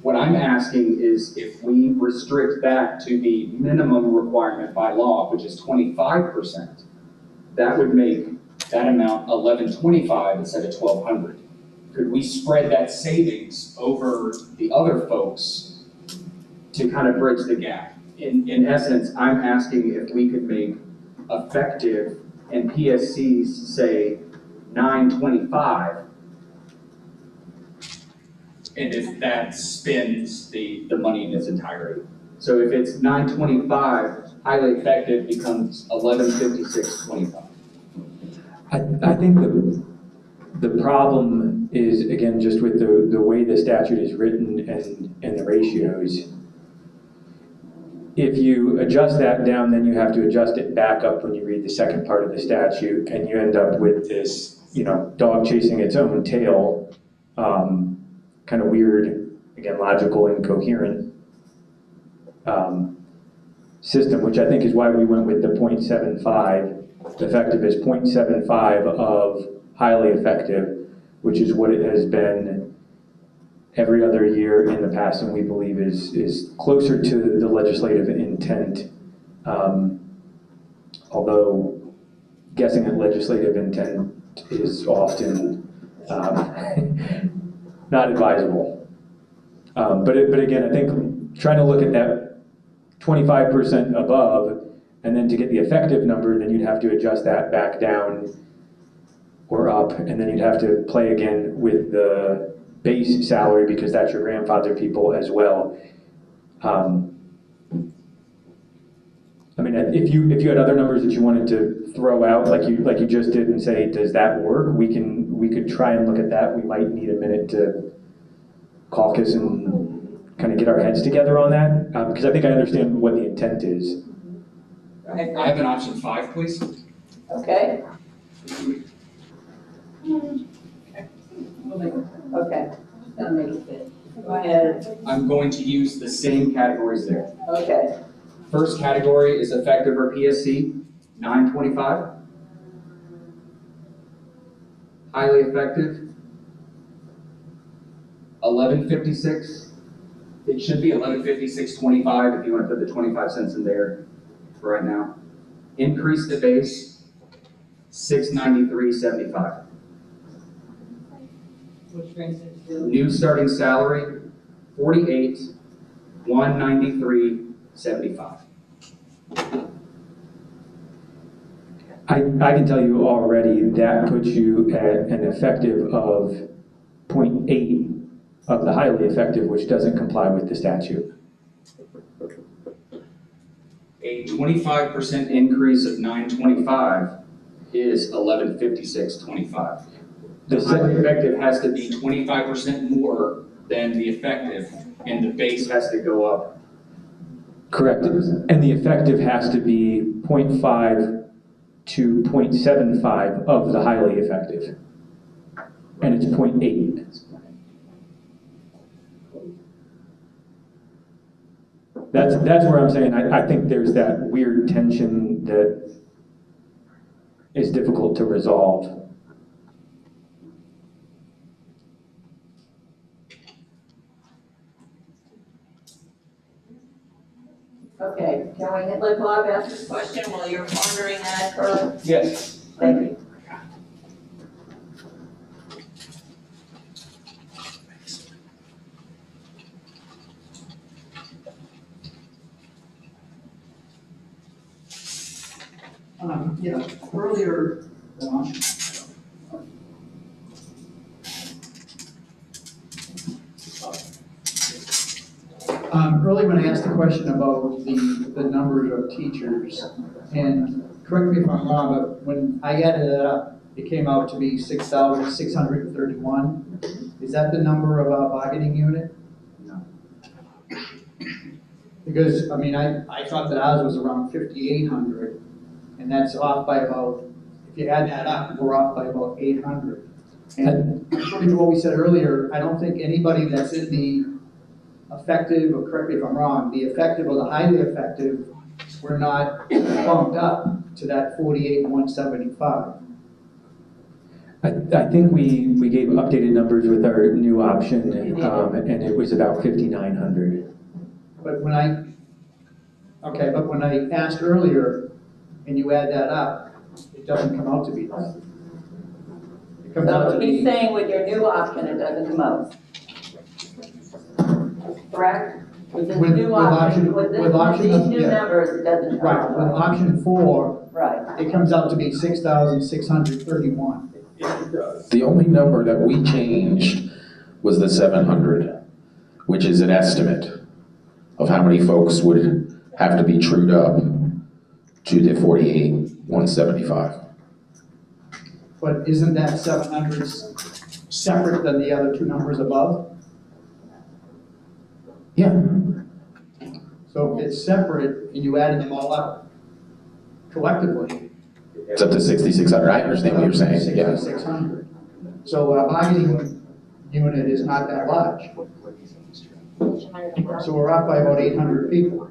What I'm asking is if we restrict that to the minimum requirement by law, which is 25%, that would make that amount 1,125 instead of 1,200. Could we spread that savings over the other folks to kind of bridge the gap? In essence, I'm asking if we could make effective and PSCs say 925, and if that spends the money in its entirety. So if it's 925, highly effective becomes 1156.25. I think the problem is, again, just with the way the statute is written and the ratios. If you adjust that down, then you have to adjust it back up when you read the second part of the statute, and you end up with this, dog chasing its own tail, kind of weird, again, logical and coherent system, which I think is why we went with the 0.75. Effective is 0.75 of highly effective, which is what it has been every other year in the past, and we believe is closer to the legislative intent, although guessing at legislative intent is often not advisable. But again, I think trying to look at that 25% above, and then to get the effective number, then you'd have to adjust that back down or up, and then you'd have to play again with the base salary because that's your grandfather people as well. I mean, if you had other numbers that you wanted to throw out, like you just did, and say, does that work? We could try and look at that. We might need a minute to caucus and kind of get our heads together on that, because I think I understand what the intent is. I have an option 5, please. Okay. Okay. That'll make it fit. Go ahead. I'm going to use the same categories there. Okay. First category is effective or PSC, 925. Highly effective, 1156. It should be 1156.25 if you want to put the 25 cents in there for right now. Increase the base, 693.75. Which brings it to. New starting salary, 193.75. I can tell you already, that puts you at an effective of 0.8 of the highly effective, which doesn't comply with the statute. A 25% increase of 925 is 1156.25. The highly effective has to be 25% more than the effective, and the base has to go up. Correct, and the effective has to be 0.5 to 0.75 of the highly effective, and it's 0.8. That's where I'm saying I think there's that weird tension that is difficult to resolve. Okay, can we let Bob ask this question while you're pondering that, or? Yes. Thank you. Yeah, earlier, earlier when I asked the question about the numbers of teachers, and correct me if I'm wrong, but when I added it up, it came out to be 6,631. Is that the number of our bargaining unit? No. Because, I mean, I thought that ours was around 5,800, and that's off by about, if you add that up, we're off by about 800. And according to what we said earlier, I don't think anybody that's in the effective, or correct me if I'm wrong, the effective or the highly effective, we're not bumped up to that 48,175. I think we gave updated numbers with our new option, and it was about 5,900. But when I asked earlier, and you add that up, it doesn't come out to be that. It comes out So to he's be, saying with your new option, it doesn't come out. Correct? With this With new option- with with option these of- new yeah. numbers, it doesn't come right, out. with option 4, Right. it comes out to be 6,631. The only number that we changed was the 700, which is an estimate of how many folks would have to be trued up to the 48,175. But isn't that 700 separate than the other two numbers above? Yeah. So if it's separate and you added them all up collectively. It's up to 6,600. I understand what you're saying, yeah. 6,600. So our bargaining unit is not that large. So we're off by about 800 people.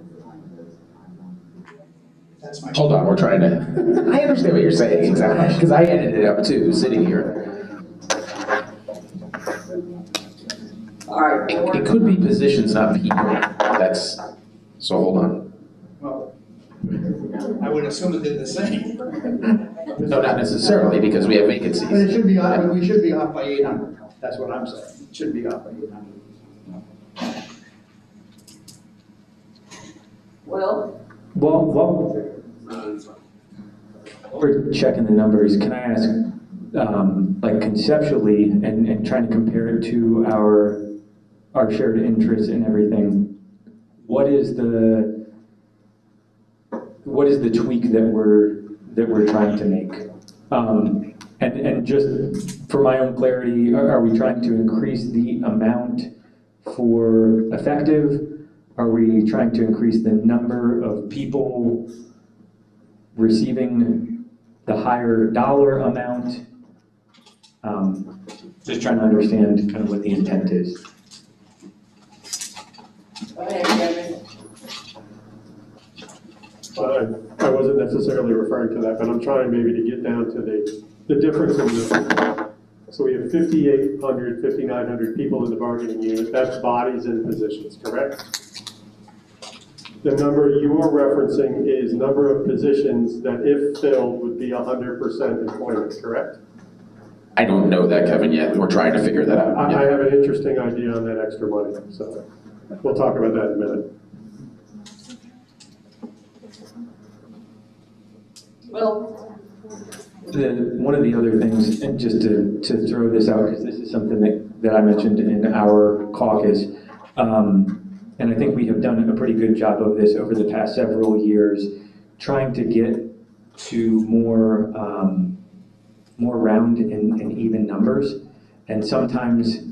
That's my. Hold on, we're trying to, I understand what you're saying, exactly, because I added it up too, sitting here. All right. It could be positions, not people. That's, so hold on. Well, I would assume it did the same. No, not necessarily, because we have vacancies. But it should be off, we should be off by 800. That's what I'm saying. It should be off by 800. Will? Well, we're checking the numbers. Can I ask, like conceptually, and trying to compare it to our shared interests and everything, what is the tweak that we're trying to make? And just for my own clarity, are we trying to increase the amount for effective? Are we trying to increase the number of people receiving the higher dollar amount? Just trying to understand kind of what the intent is. Go ahead, Kevin. Well, I wasn't necessarily referring to that, but I'm trying maybe to get down to the difference in the So we have 5,800, 5,900 people in the bargaining unit. That's bodies and positions, correct? The number you're referencing is number of positions that if filled would be 100% employment, correct? I don't know that, Kevin, yet. We're trying to figure that out. I have an interesting idea on that extra money, so we'll talk about that in a minute. Well, One of the other things, and just to throw this out, because this is something that I mentioned in our caucus, and I think we have done a pretty good job of this over the past several years, trying to get to more round and even numbers. And sometimes,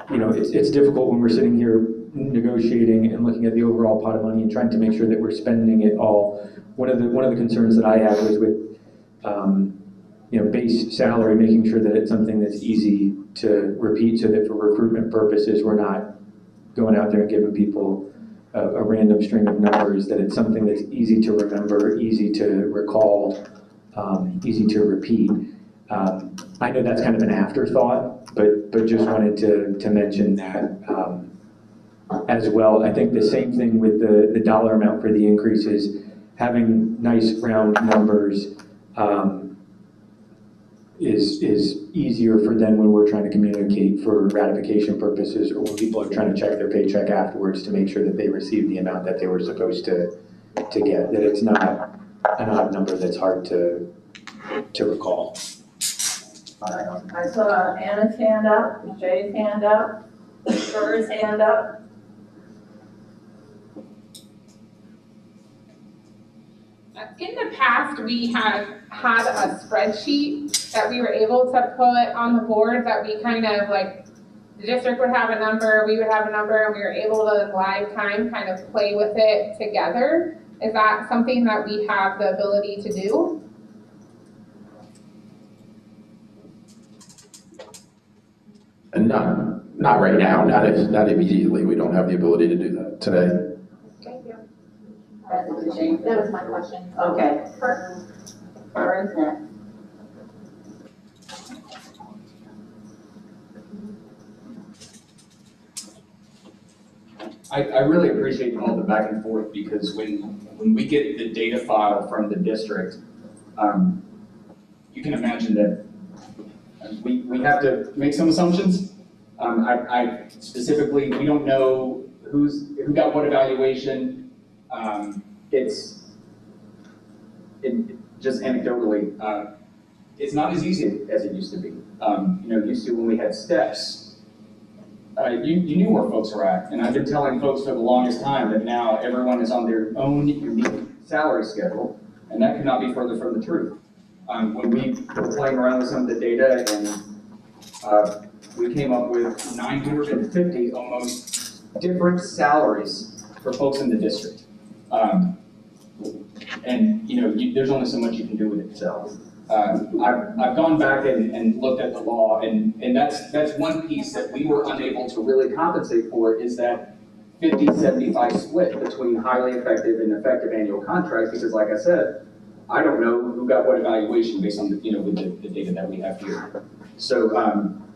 it's difficult when we're sitting here negotiating and looking at the overall pot of money and trying to make sure that we're spending it all. One of the concerns that I have was with base salary, making sure that it's something that's easy to repeat, so that for recruitment purposes, we're not going out there and giving people a random string of numbers, that it's something that's easy to remember, easy to recall, easy to repeat. I know that's kind of an afterthought, but just wanted to mention that as well. I think the same thing with the dollar amount for the increases, having nice round numbers is easier for then when we're trying to communicate for ratification purposes, or when people are trying to check their paycheck afterwards to make sure that they receive the amount that they were supposed to get, that it's not an odd number that's hard to recall. I saw Anna's hand up, Jay's hand up, Burr's hand up. In the past, we have had a spreadsheet that we were able to put on the board that we kind of like, the district would have a number, we would have a number, and we were able to in live time kind of play with it together. Is that something that we have the ability to do? And not right now, not immediately. We don't have the ability to do that today. That was my question. Okay. Vern's next. I really appreciate all the back and forth, because when we get the data file from the district, you can imagine that we have to make some assumptions. I specifically, we don't know who got what evaluation. Just anecdotally, it's not as easy as it used to be. Used to when we had steps, you knew where folks were at. And I've been telling folks for the longest time that now everyone is on their own unique salary schedule, and that could not be further from the truth. When we were playing around with some of the data, and we came up with 950 almost different salaries for folks in the district. There's only so much you can do with it. So I've gone back and looked at the law, and that's one piece that we were unable to really compensate for, is that 50-75 split between highly effective and effective annual contracts, because like I said, I don't know who got what evaluation based on with the data that we have here. So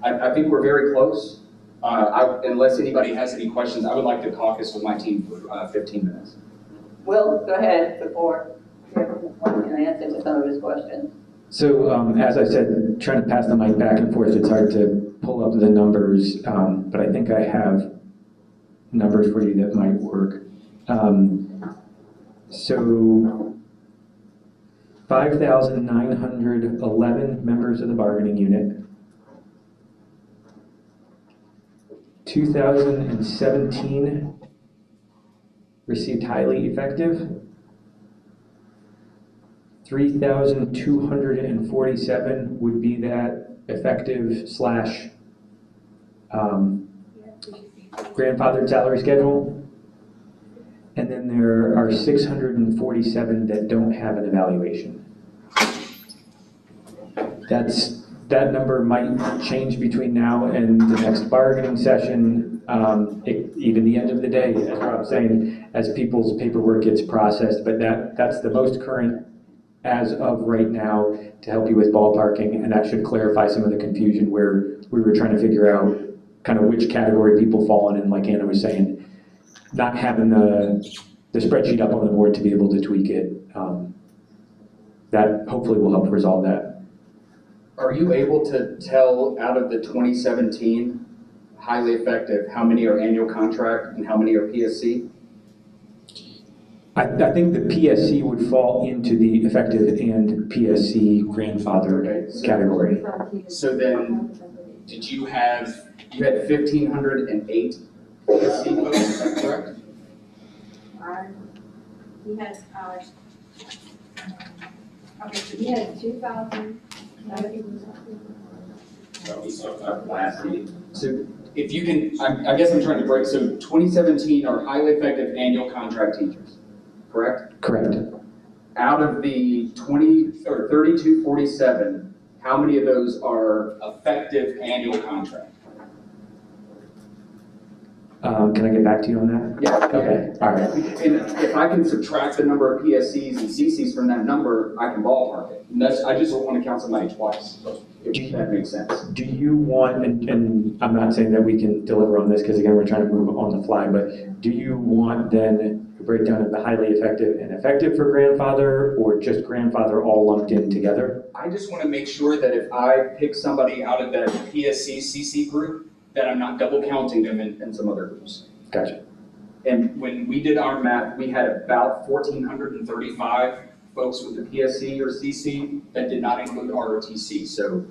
I think we're very close. Unless anybody has any questions, I would like to caucus with my team for 15 minutes. Will, go ahead before one can answer to some of his questions. So as I said, trying to pass the mic back and forth, it's hard to pull up the numbers, but I think I have numbers for you that might work. So 5,911 members of the bargaining unit. 2017 received highly effective. 3,247 would be that effective / grandfathered salary schedule. And then there are 647 that don't have an evaluation. That number might change between now and the next bargaining session, even the end of the day, as Rob's saying, as people's paperwork gets processed. But that's the most current as of right now to help you with ballparking, and that should clarify some of the confusion where we were trying to figure out kind of which category people fall in, and like Anna was saying, not having the spreadsheet up on the board to be able to tweak it. That hopefully will help resolve that. Are you able to tell out of the 2017 highly effective, how many are annual contract and how many are PSC? I think the PSC would fall into the effective and PSC grandfather category. So then, did you had 1,508 PSC votes, is that correct? We had, okay, so we had 2,000. Last meeting. So if you can, I guess I'm trying to break, so 2017 are highly effective annual contract teachers, correct? Correct. Out of the 3247, how many of those are effective annual contract? Can I get back to you on that? Yeah. Okay, all right. And if I can subtract the number of PSCs and CCs from that number, I can ballpark it. And I just don't want to count somebody twice, if that makes sense. Do you want, and I'm not saying that we can deliver on this, because again, we're trying to move on the fly, but do you want then a breakdown of the highly effective and effective for grandfather, or just grandfather all lumped in together? I just want to make sure that if I pick somebody out of that PSC, CC group, that I'm not double counting them in some other groups. Gotcha. And when we did our math, we had about 1,435 folks with the PSC or CC that did not include ROTC. So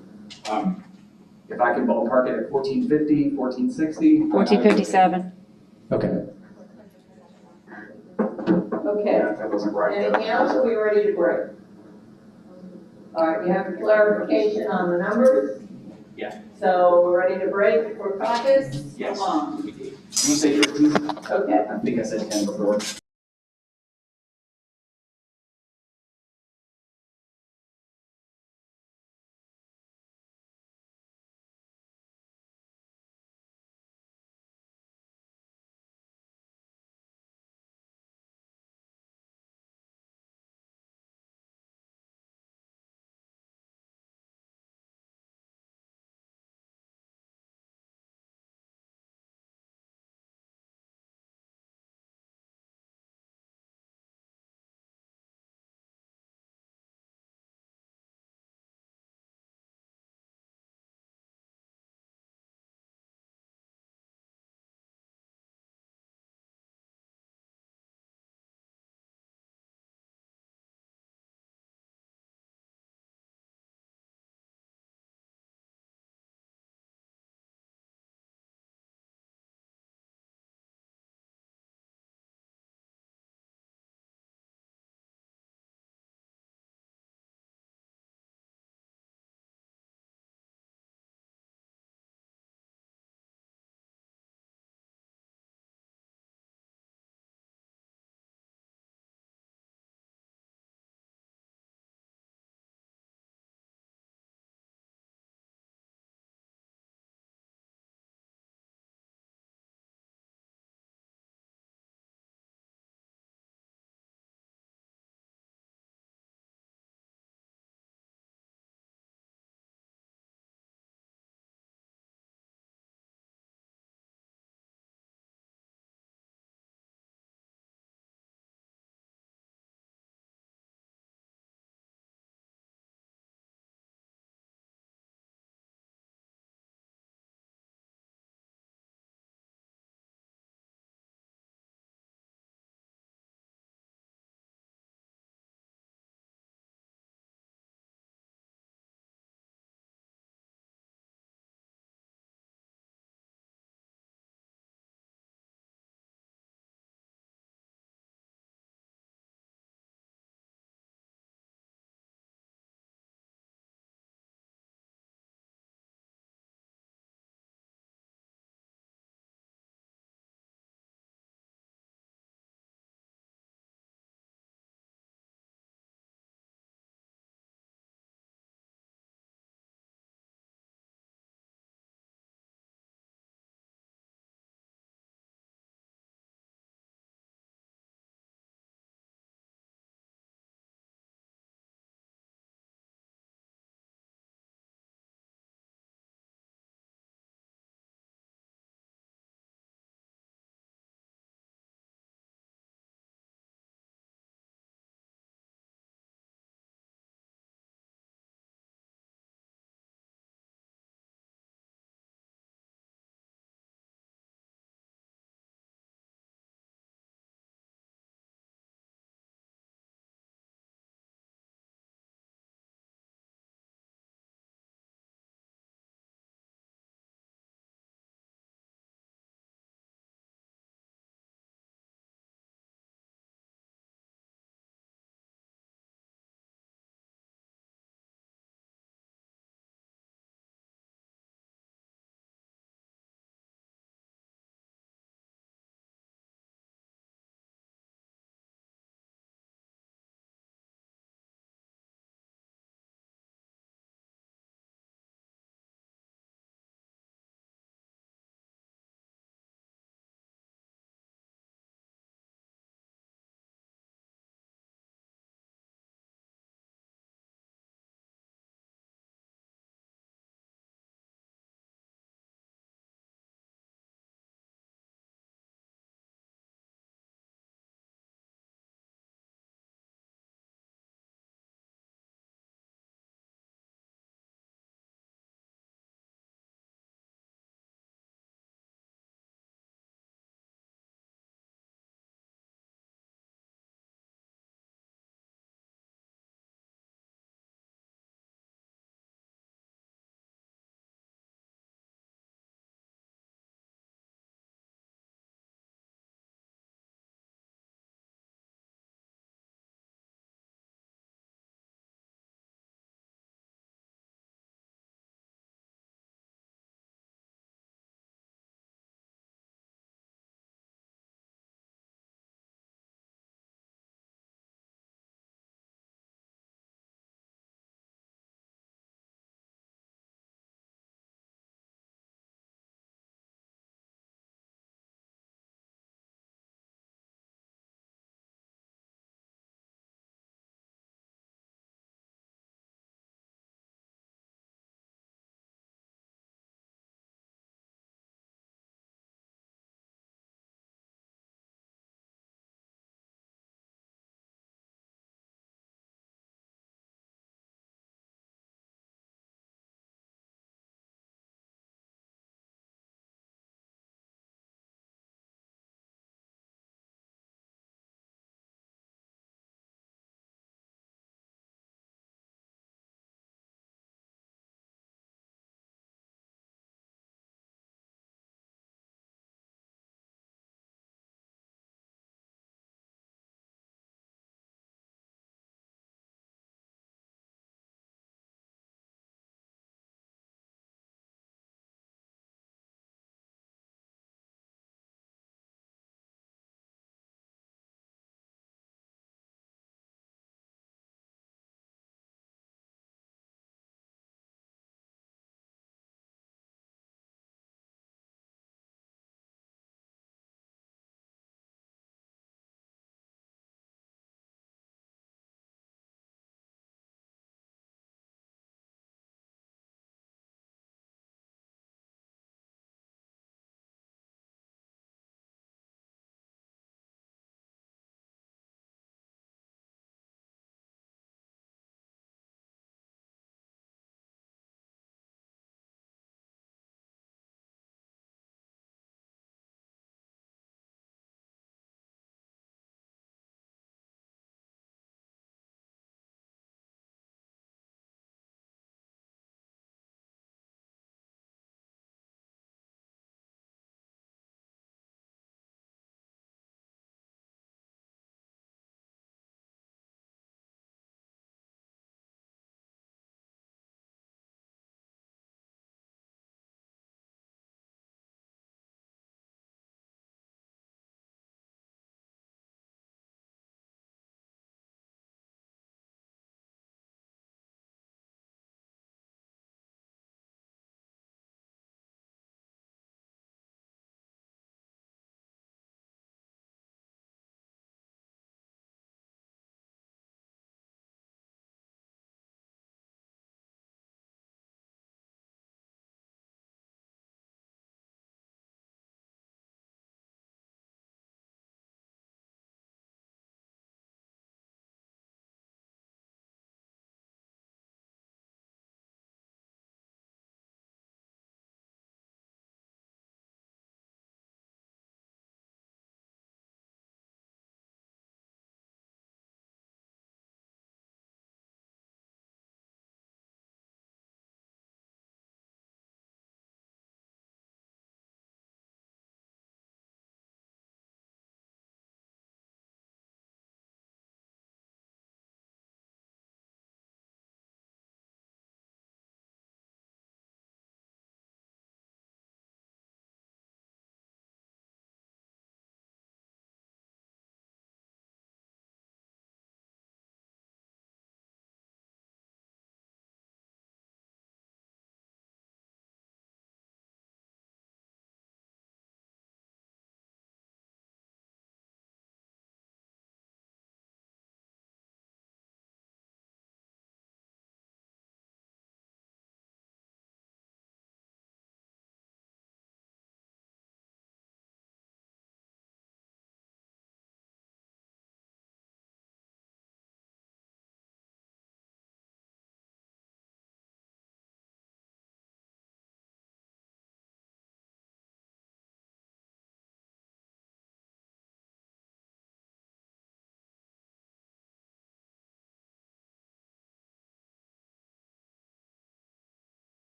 if I can ballpark it at 1,450, 1,460. 1457. Okay. Okay. That wasn't right. Anything else, or are we ready to break? All right, you have a clarification on the numbers? Yeah. So we're ready to break for caucus? Yes. Come on. You want to say 15? Okay. I think I said 10 before.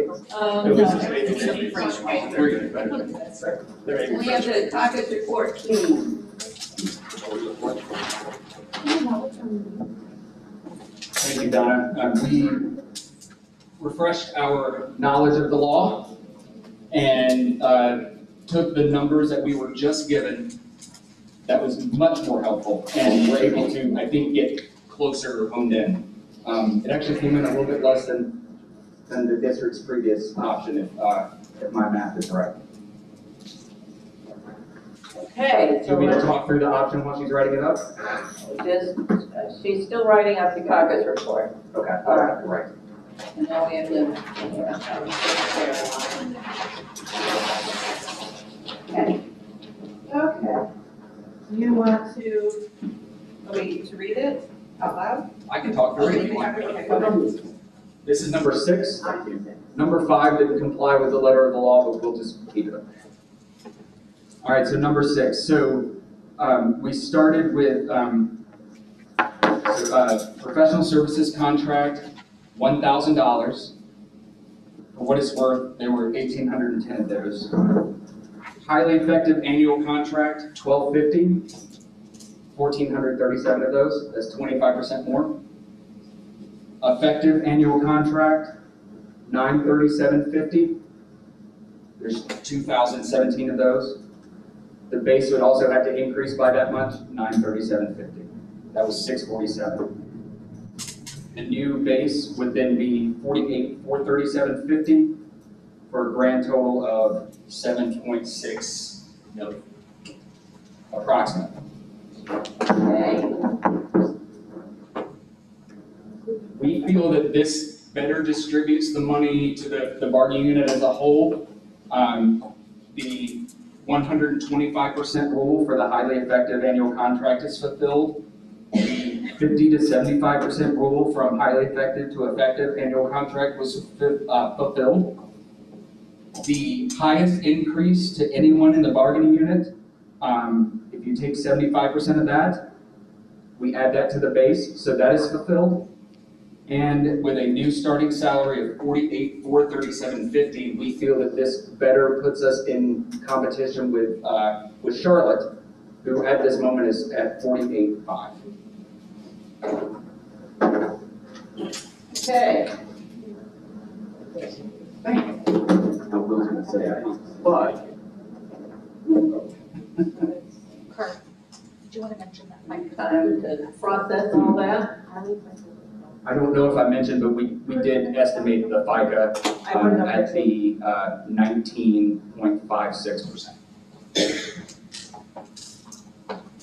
No. We have the caucus report. Thank you, Donna. We refreshed our knowledge of the law and took the numbers that we were just given. That was much more helpful, and we're able to, I think, get closer honed in. It actually came in a little bit less than the district's previous option, if my math is right. Okay, Do so you want me to let's talk through the option while she's writing it up? she's still writing up the caucus report. Okay, All right. right. And now we have the. Okay. Okay. You want to read it out loud? I can talk through it if you want. Okay, go ahead. This is number 6. Number 5 didn't comply with the letter of the law, but we'll just keep it up. All right, so number 6. So we started with professional services contract, $1,000. For what it's worth, there were 1,810 of those. Highly effective annual contract, $1,250. 1,437 of those, that's 25% more. Effective annual contract, $937.50. There's 2,017 of those. The base would also have to increase by that much, $937.50. That was $647. The new base would then be $48,437.50 for a grand total of $7.6 million, approximately. Okay. We feel that this better distributes the money to the bargaining unit as a whole. The 125% rule for the highly effective annual contract is fulfilled. The 50 to 75% rule from highly effective to effective annual contract was fulfilled. The highest increase to anyone in the bargaining unit, if you take 75% of that, we add that to the base, so that is fulfilled. And with a new starting salary of $48,437.50, we feel that this better puts us in competition with Charlotte, who at this moment is at $48,500. Okay. I was going to say, but. Kurt, do you want to mention that? Time to process all that. I don't know if I mentioned, but we did estimate the FICA at the 19.56%.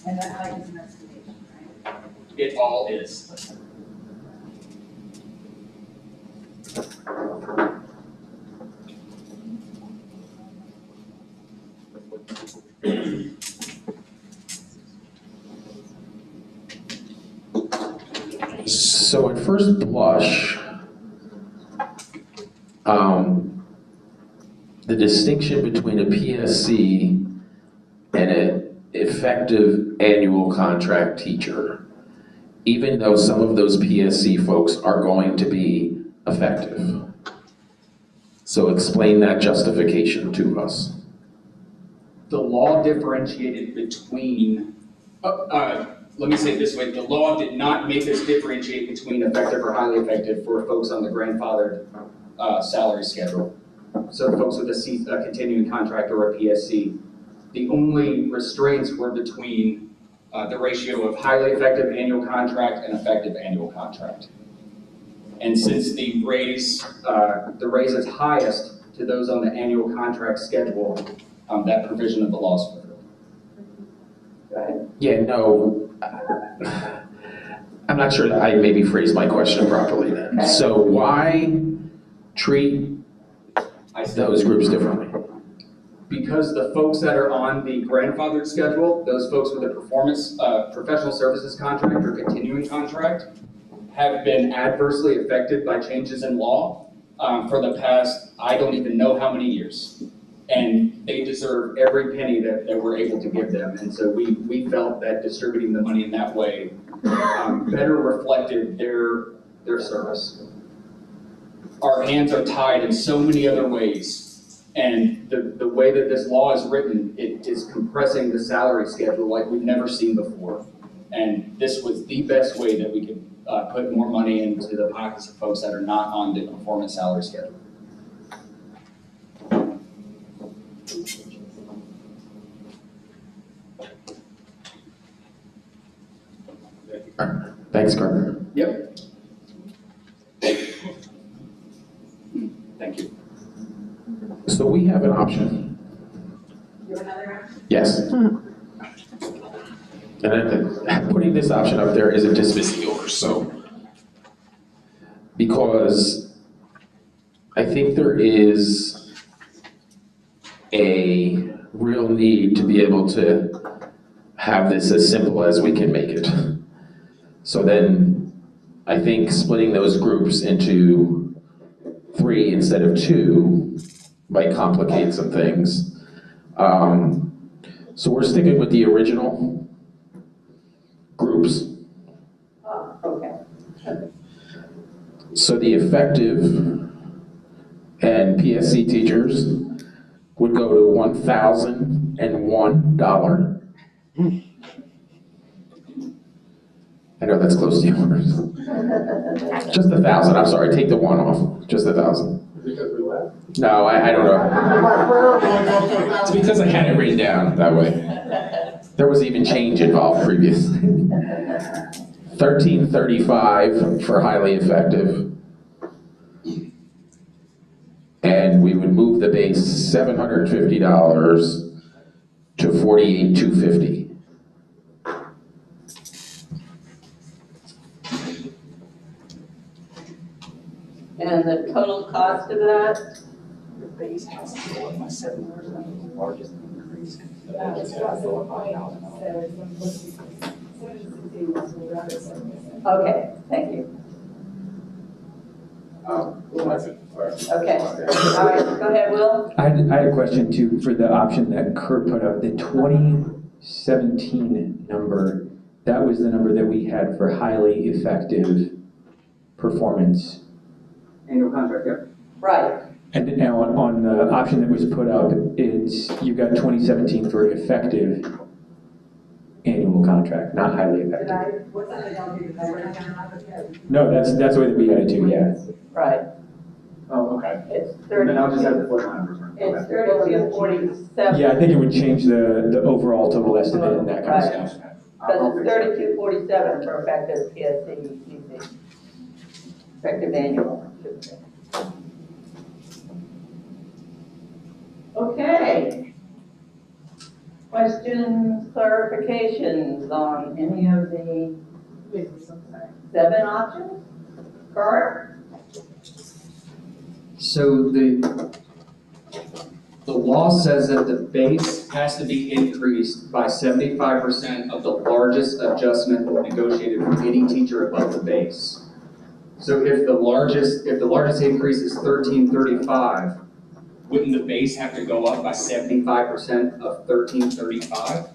And that height is an estimation, right? It all is. So at first blush, the distinction between a PSC and an effective annual contract teacher, even though some of those PSC folks are going to be effective. So explain that justification to us. The law differentiated between, let me say it this way, the law did not make us differentiate between effective or highly effective for folks on the grandfathered salary schedule. So the folks with a continuing contract or a PSC. The only restraints were between the ratio of highly effective annual contract and effective annual contract. And since the raise is highest to those on the annual contract schedule, that provision of the law is fulfilled. Go ahead. Yeah, no, I'm not sure that I maybe phrased my question properly then. So why treat those groups differently? Because the folks that are on the grandfathered schedule, those folks with a professional services contract or continuing contract, have been adversely affected by changes in law for the past, I don't even know how many years. And they deserve every penny that we're able to give them. And so we felt that distributing the money in that way better reflected their service. our hands are tied in so many other ways. And the way that this law is written, it is compressing the salary schedule like we've never seen before. And this was the best way that we could put more money into the pockets of folks that are not on the performance salary schedule. Thanks, Carter. Yep. Thank you. So we have an option. Yes. And then putting this option up there isn't dismissing yours, so. Because I think there is a real need to be able to have this as simple as we can make it. So then I think splitting those groups into 3 instead of 2 might complicate some things. So we're sticking with the original groups. Okay. So the effective and PSC teachers would go to $1,001. I know that's close to yours. Just 1,000, I'm sorry, take the 1 off, just 1,000. Because we left? No, I don't know. It's because I had it written down that way. There was even change involved previously. $1,335 for highly effective. And we would move the base $750 to $48,250. And the total cost of that? The base has to go up by 7%, largest increase. Okay, thank you. Okay, all right, go ahead, Will. I had a question too for the option that Kurt put up, the 2017 number, that was the number that we had for highly effective performance. Annual contract, yep. Right. And now on the option that was put up, it's, you got 2017 for effective annual contract, not highly effective. No, that's the way that we had it too, yeah. Right. Oh, okay. It's 30. Then I'll just have the flip numbers. It's 3247. Yeah, I think it would change the overall total estimate and that kind of Right. stuff. Because it's 3247 for effective PSC, effective annual, I should say. Okay. Questions, clarifications on any of the 7 options? Kurt? So the law says that the base has to be increased by 75% of the largest adjustment negotiated for any teacher above the base. So if the largest increase is 1335, wouldn't the base have to go up by 75% of 1335?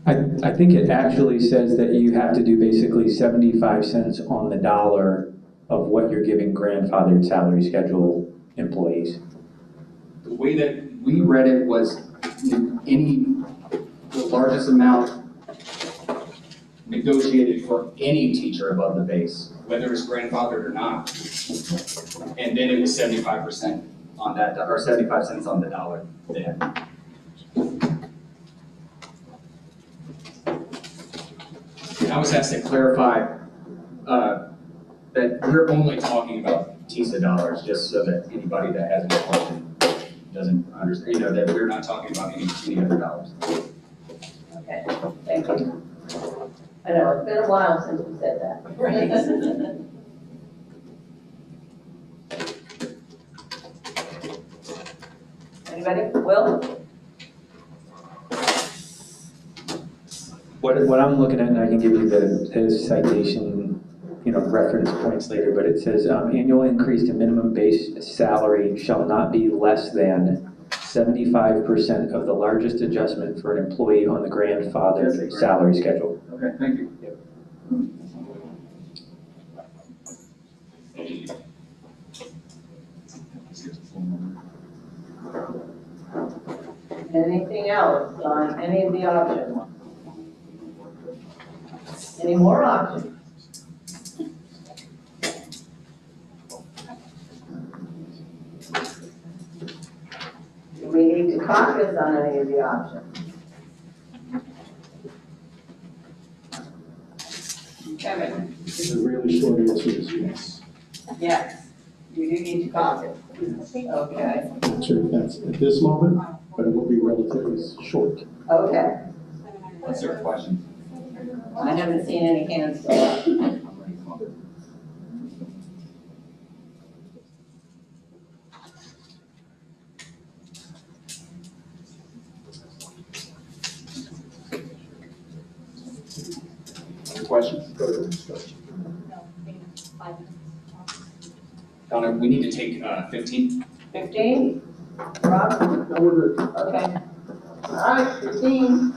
I think it actually says that you have to do basically 75 cents on the dollar of what you're giving grandfathered salary schedule employees. The way that we read it was the largest amount negotiated for any teacher above the base, whether it's grandfathered or not. And then it was 75% on that, or 75 cents on the dollar then. And I was asked to clarify that we're only talking about TISA dollars, just so that anybody that has any question doesn't understand, that we're not talking about any other dollars. Okay, thank you. I know, it's been a while since we said that. Right. Anybody? Will? What I'm looking at, and I can give you the citation, reference points later, but it says annual increase to minimum base salary shall not be less than 75% of the largest adjustment for an employee on the grandfathered salary schedule. Okay, thank you. Anything else on any of the options? Any more options? Do we need to caucus on any of the options? Kevin? The really short answer is yes. Yes, you do need to caucus. Okay, Not sure if that's at this moment, but it will be relatively short. okay. Is there a question? I haven't seen any hands go up. Any questions? Donna, we need to take 15. 15? Rob? No, we're good. Okay. All right, 15.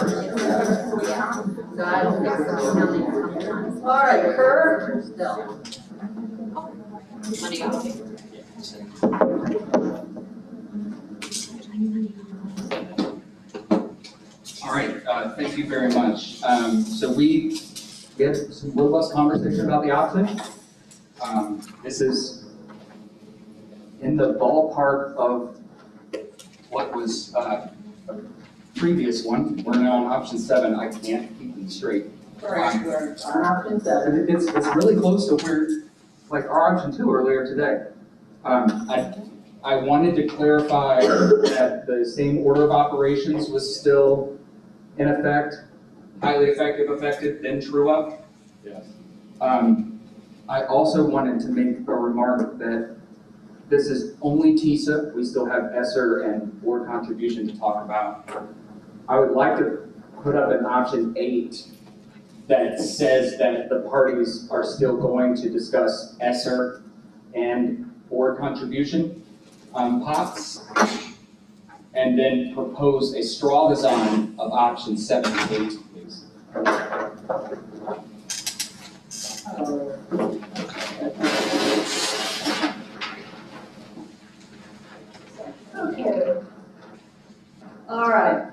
So I don't fix the accounting. All right, Kurt, still. Money off. All right, thank you very much. So we had some robust conversation about the option. This is in the ballpark of what was a previous one. We're now on option 7. I can't keep them straight. Correct, we're on option 7. It's really close to where, like our option 2 earlier today. I wanted to clarify that the same order of operations was still in effect, highly effective, effective, then true up. Yes. I also wanted to make a remark that this is only TISA. We still have ESSER and board contribution to talk about. I would like to put up an option 8 that says that the parties are still going to discuss ESSER and board contribution pots, and then propose a straw design of option 7 and 8, please. Okay. All right.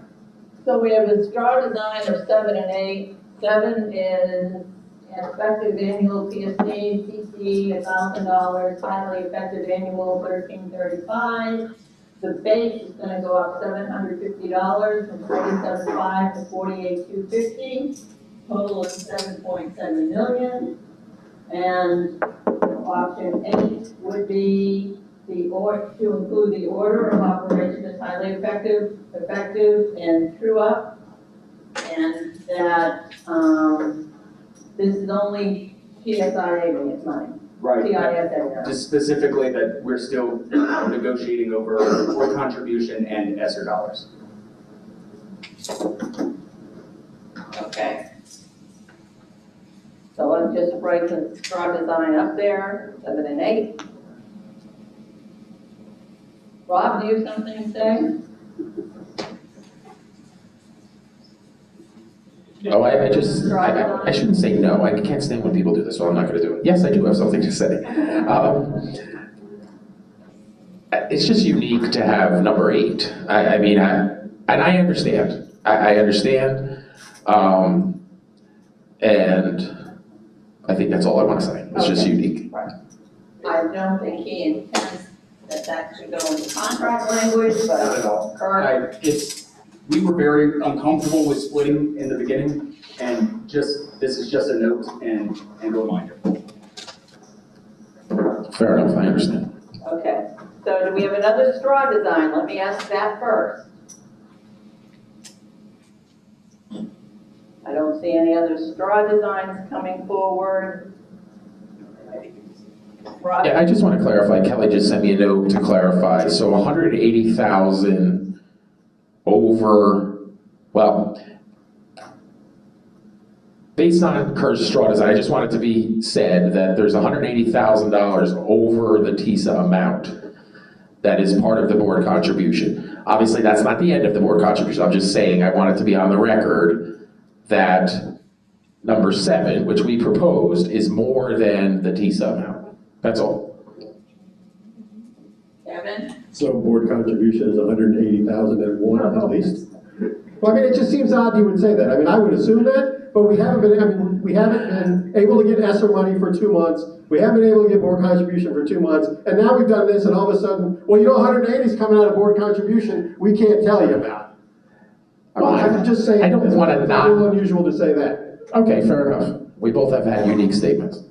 So we have a straw design of 7 and 8. 7 is an effective annual PSC, CC, $1,000, highly effective annual $1,335. The base is gonna go up $750 from $47,500 to $48,250. Total of $7.7 million. And option 8 would be to include the order of operation as highly effective, and true up. And that, this is only TSIA grant money. Right. TISA. Just specifically that we're still negotiating over board contribution and ESSER dollars. Okay. So let's just write the straw design up there, 7 and 8. Rob, do you have something to say? Oh, I shouldn't say no. I can't stand when people do this, so I'm not gonna do it. Yes, I do have something to say. It's just unique to have number 8. I mean, and I understand. I understand. And I think that's all I wanna say. It's just unique. Right. I don't think he intends that should go into contract language, but. Not at all. Correct. We were very uncomfortable with splitting in the beginning, and this is just a note and a reminder. Fair enough, I understand. Okay, so do we have another straw design? Let me ask that first. I don't see any other straw designs coming forward. Rob? Yeah, I just want to clarify, Kelly just sent me a note to clarify, so 180,000 over, well, based on Kurt's straw design, I just want it to be said that there's $180,000 over the TISA amount that is part of the board contribution. Obviously, that's not the end of the board contribution, I'm just saying I want it to be on the record that number 7, which we proposed, is more than the TISA amount. That's all. Kevin? So board contribution is 180,000 at one at least? Well, I mean, it just seems odd you would say that. I mean, I would assume that, but we haven't been able to get ESSER money for 2 months. We haven't been able to get board contribution for 2 months. And now we've done this and all of a sudden, well, you know, 180 is coming out of board contribution we can't tell you about. Well, I'm just saying, I don't want to it's not. a little unusual to say that. Okay, fair enough. We both have had unique statements.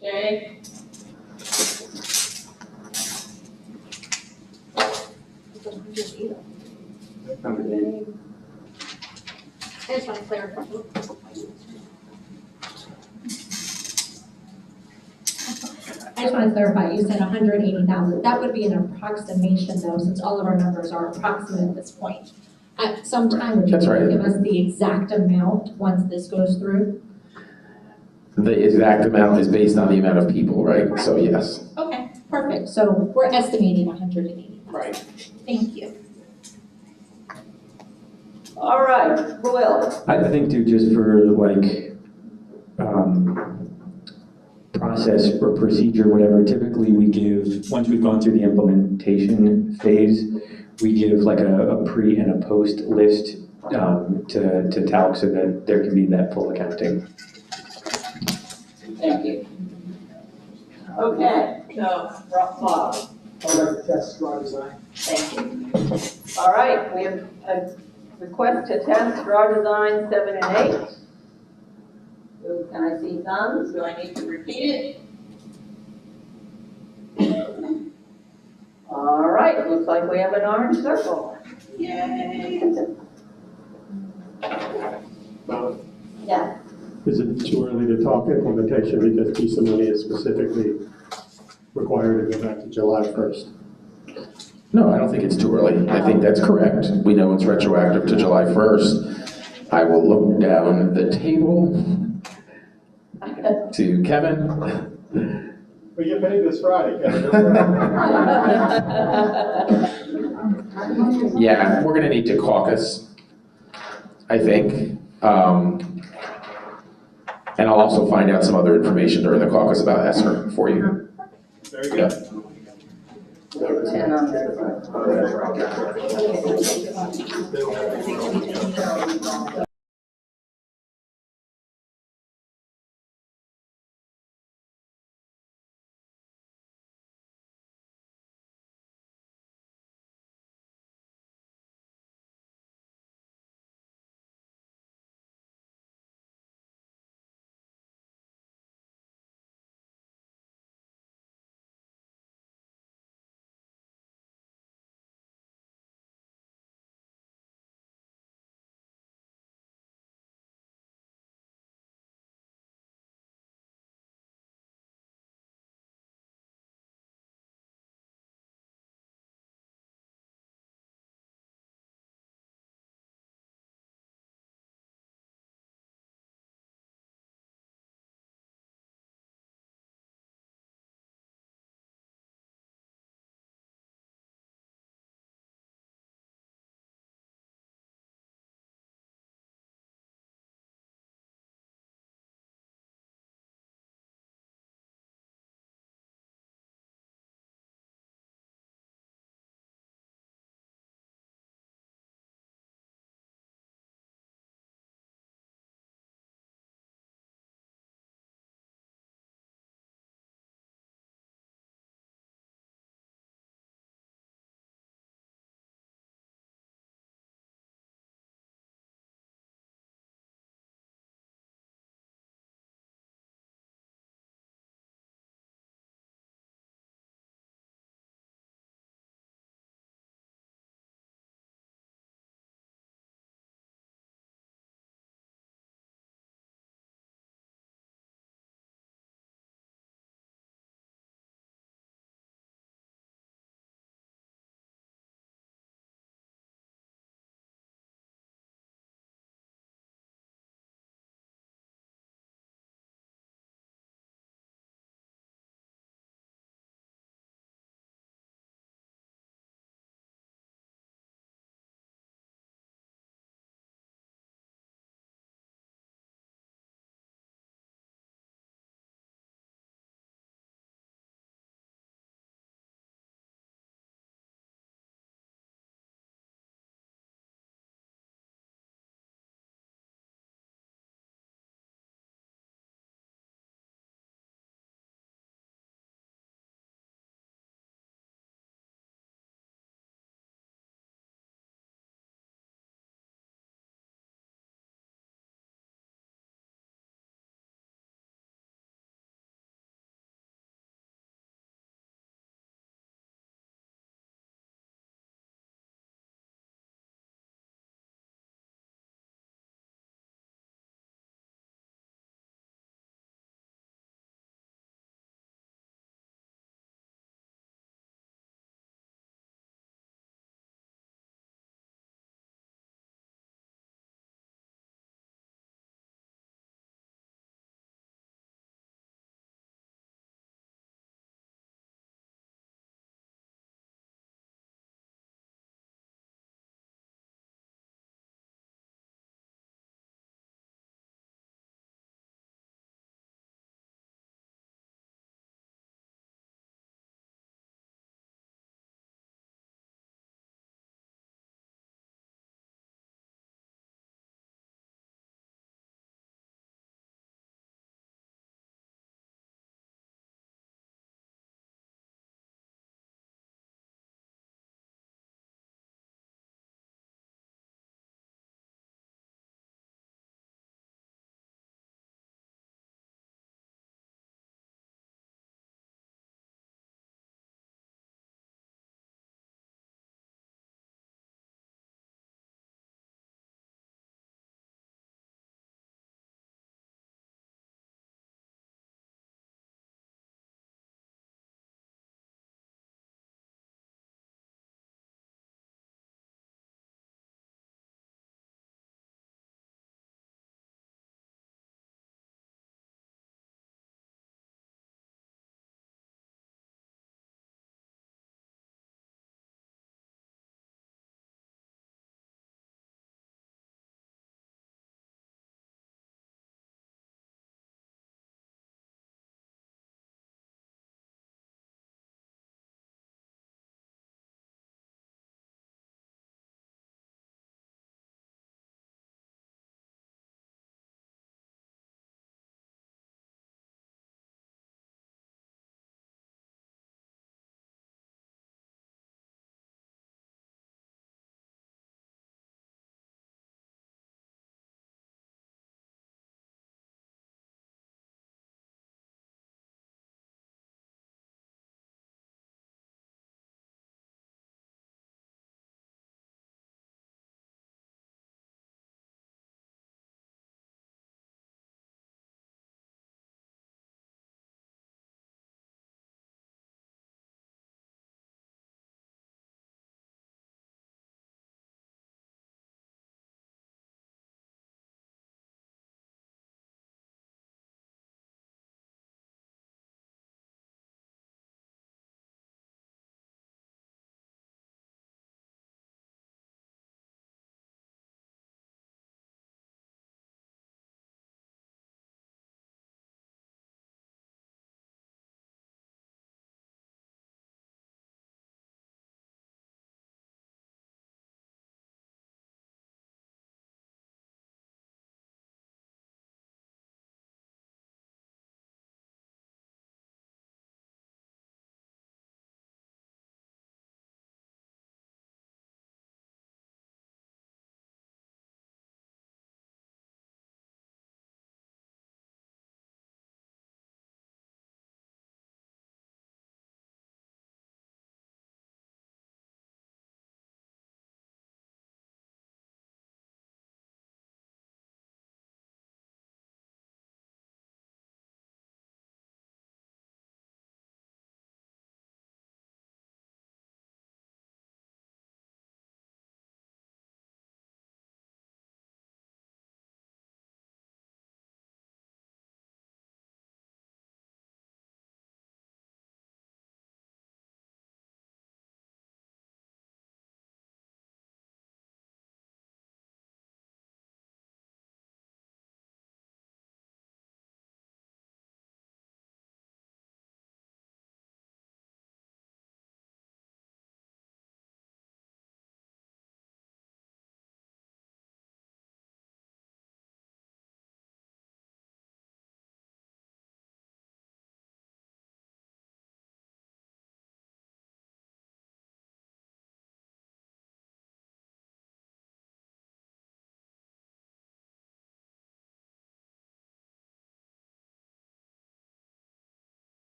Shay? I just want to clarify. I just want to clarify, you said 180,000. That would be an approximation though, since all of our numbers are approximate at this point. At some time, would you That's right. give us the exact amount once this goes through? The exact amount is based on the amount of people, right? So yes. Okay, perfect. So we're estimating 180. Right. Thank you. All right, Will. I think too, just for like, process or procedure, whatever, typically we give, once we've gone through the implementation phase, we give like a pre and a post list to TALC so that there can be that full accounting. Thank you. Okay, so, Bob. I'd like to test draw design. Thank you. All right, we have a request to test draw design 7 and 8. So can I see thumbs? Do I need to repeat it? All right, looks like we have an orange circle. Yay. Yeah. Is it too early to talk implementation because piece of money is specifically required to go back to July 1st? No, I don't think it's too early. I think that's correct. We know it's retroactive to July 1st. I will look down the table to Kevin. We get paid this Friday, Kevin. Yeah, we're gonna need to caucus, I think. And I'll also find out some other information during the caucus about ESSER for you. Very good. 10 on this.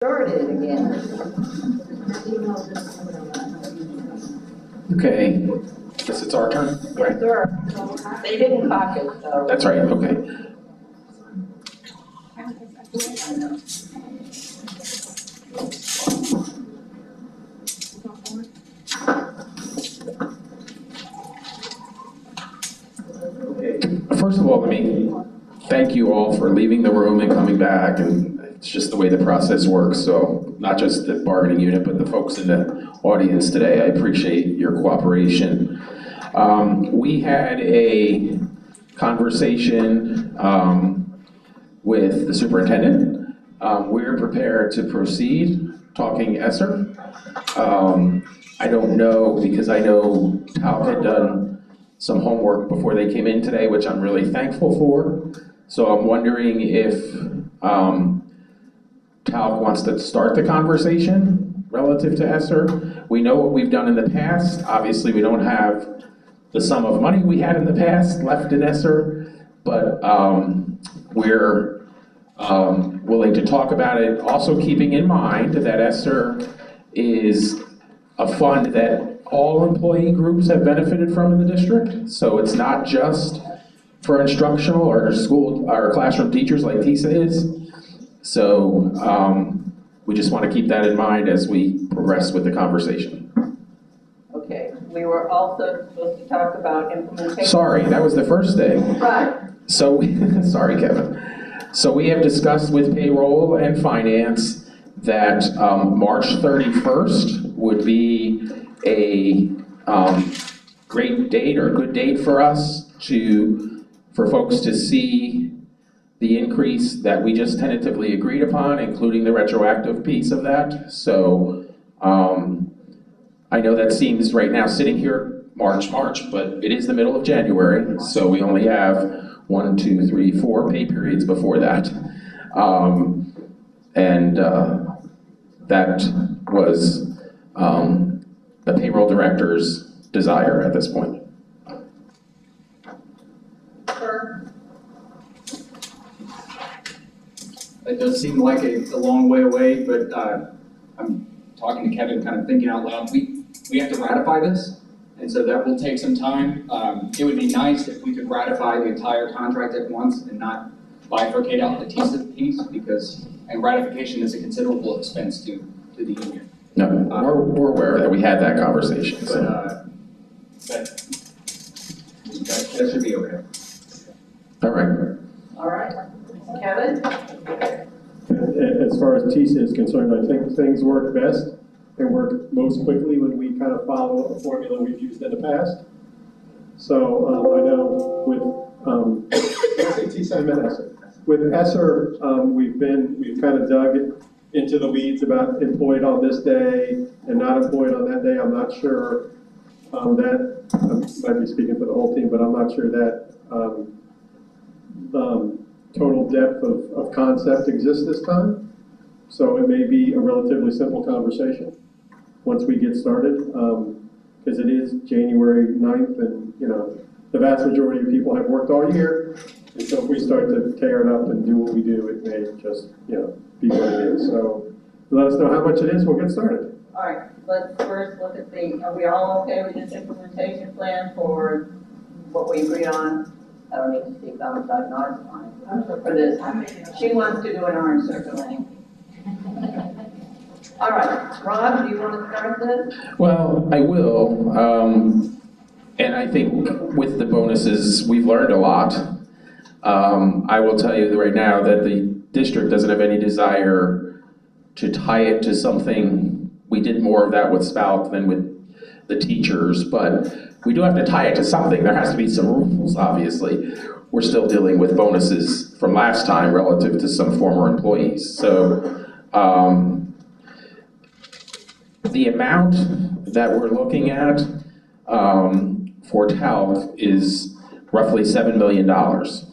Started again. Okay, guess it's our turn, right? Yes, sir. They didn't caucus, so. That's right, okay. First of all, let me thank you all for leaving the room and coming back, and it's just the way the process works, so not just the bargaining unit, but the folks in the audience today, I appreciate your cooperation. We had a conversation with the superintendent. We're prepared to proceed talking ESSER. I don't know, because I know TALC had done some homework before they came in today, which I'm really thankful for. So I'm wondering if TALC wants to start the conversation relative to ESSER. We know what we've done in the past. Obviously, we don't have the sum of money we had in the past left in ESSER, but we're willing to talk about it. Also keeping in mind that ESSER is a fund that all employee groups have benefited from in the district. So it's not just for instructional or school or classroom teachers like TISA is. So we just want to keep that in mind as we progress with the conversation. Okay, we were also supposed to talk about implementation. Sorry, that was the first thing. Right. So, sorry, Kevin. So we have discussed with payroll and finance that March 31st would be a great date or a good date for us for folks to see the increase that we just tentatively agreed upon, including the retroactive piece of that. So I know that seems right now sitting here March, but it is the middle of January, so we only have 1, 2, 3, 4 pay periods before that. That was the payroll director's desire at this point. It does seem like a long way away, but I'm talking to Kevin, kind of thinking out loud. We have to ratify this, and so that will take some time. It would be nice if we could ratify the entire contract at once and not bifurcate out the TISA piece, and ratification is a considerable expense to the union. No, we're aware that we had that conversation. That should be okay. All right. All right. Kevin? As far as TISA is concerned, I think things work best and work most quickly when we kind of follow a formula we've used in the past. So I know with, did I say TISA? I meant ESSER. With ESSER, we've kind of dug into the weeds about employed on this day and not employed on that day. I'm not sure that, I might be speaking for the whole team, but I'm not sure that total depth of concept exists this time. So it may be a relatively simple conversation once we get started, because it is January 9th and, the vast majority of people have worked all year. And so if we start to tear it up and do what we do, it may just, be what it is. So let us know how much it is, we'll get started. All right, let's first look at are we all okay with this implementation plan for what we agreed on? I don't need to speak on side and ours for this. She wants to do an orange circulating. All right, Rob, do you want to start this? Well, I will. And I think with the bonuses, we've learned a lot. I will tell you right now that the district doesn't have any desire to tie it to something. We did more of that with Spout than with the teachers, but we do have to tie it to something. There has to be some rules, obviously. We're still dealing with bonuses from last time relative to some former employees. So the amount that we're looking at for TALC is roughly $7 million of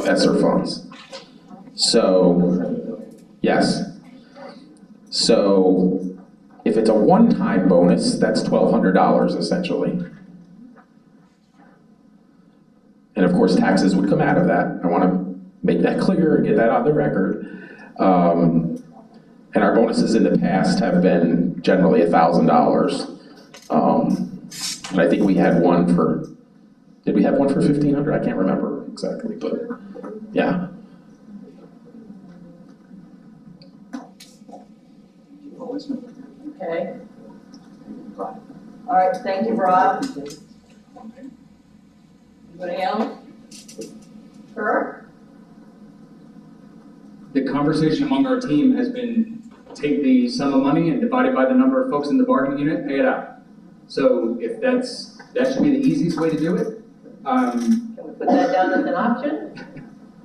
ESSER funds. So, yes. So, if it's a one-time bonus, that's $1,200 essentially. And of course, taxes would come out of that. I want to make that clear and get that on the record. And our bonuses in the past have been generally $1,000. And I think we had one for, did we have one for 1,500? I can't remember exactly, but yeah. Okay. All right, thank you, Rob. Anybody else? Kurt? The conversation among our team has been take the sum of money and divide it by the number of folks in the bargaining unit, pay it out. So if that should be the easiest way to do it. Can we put that down as an option?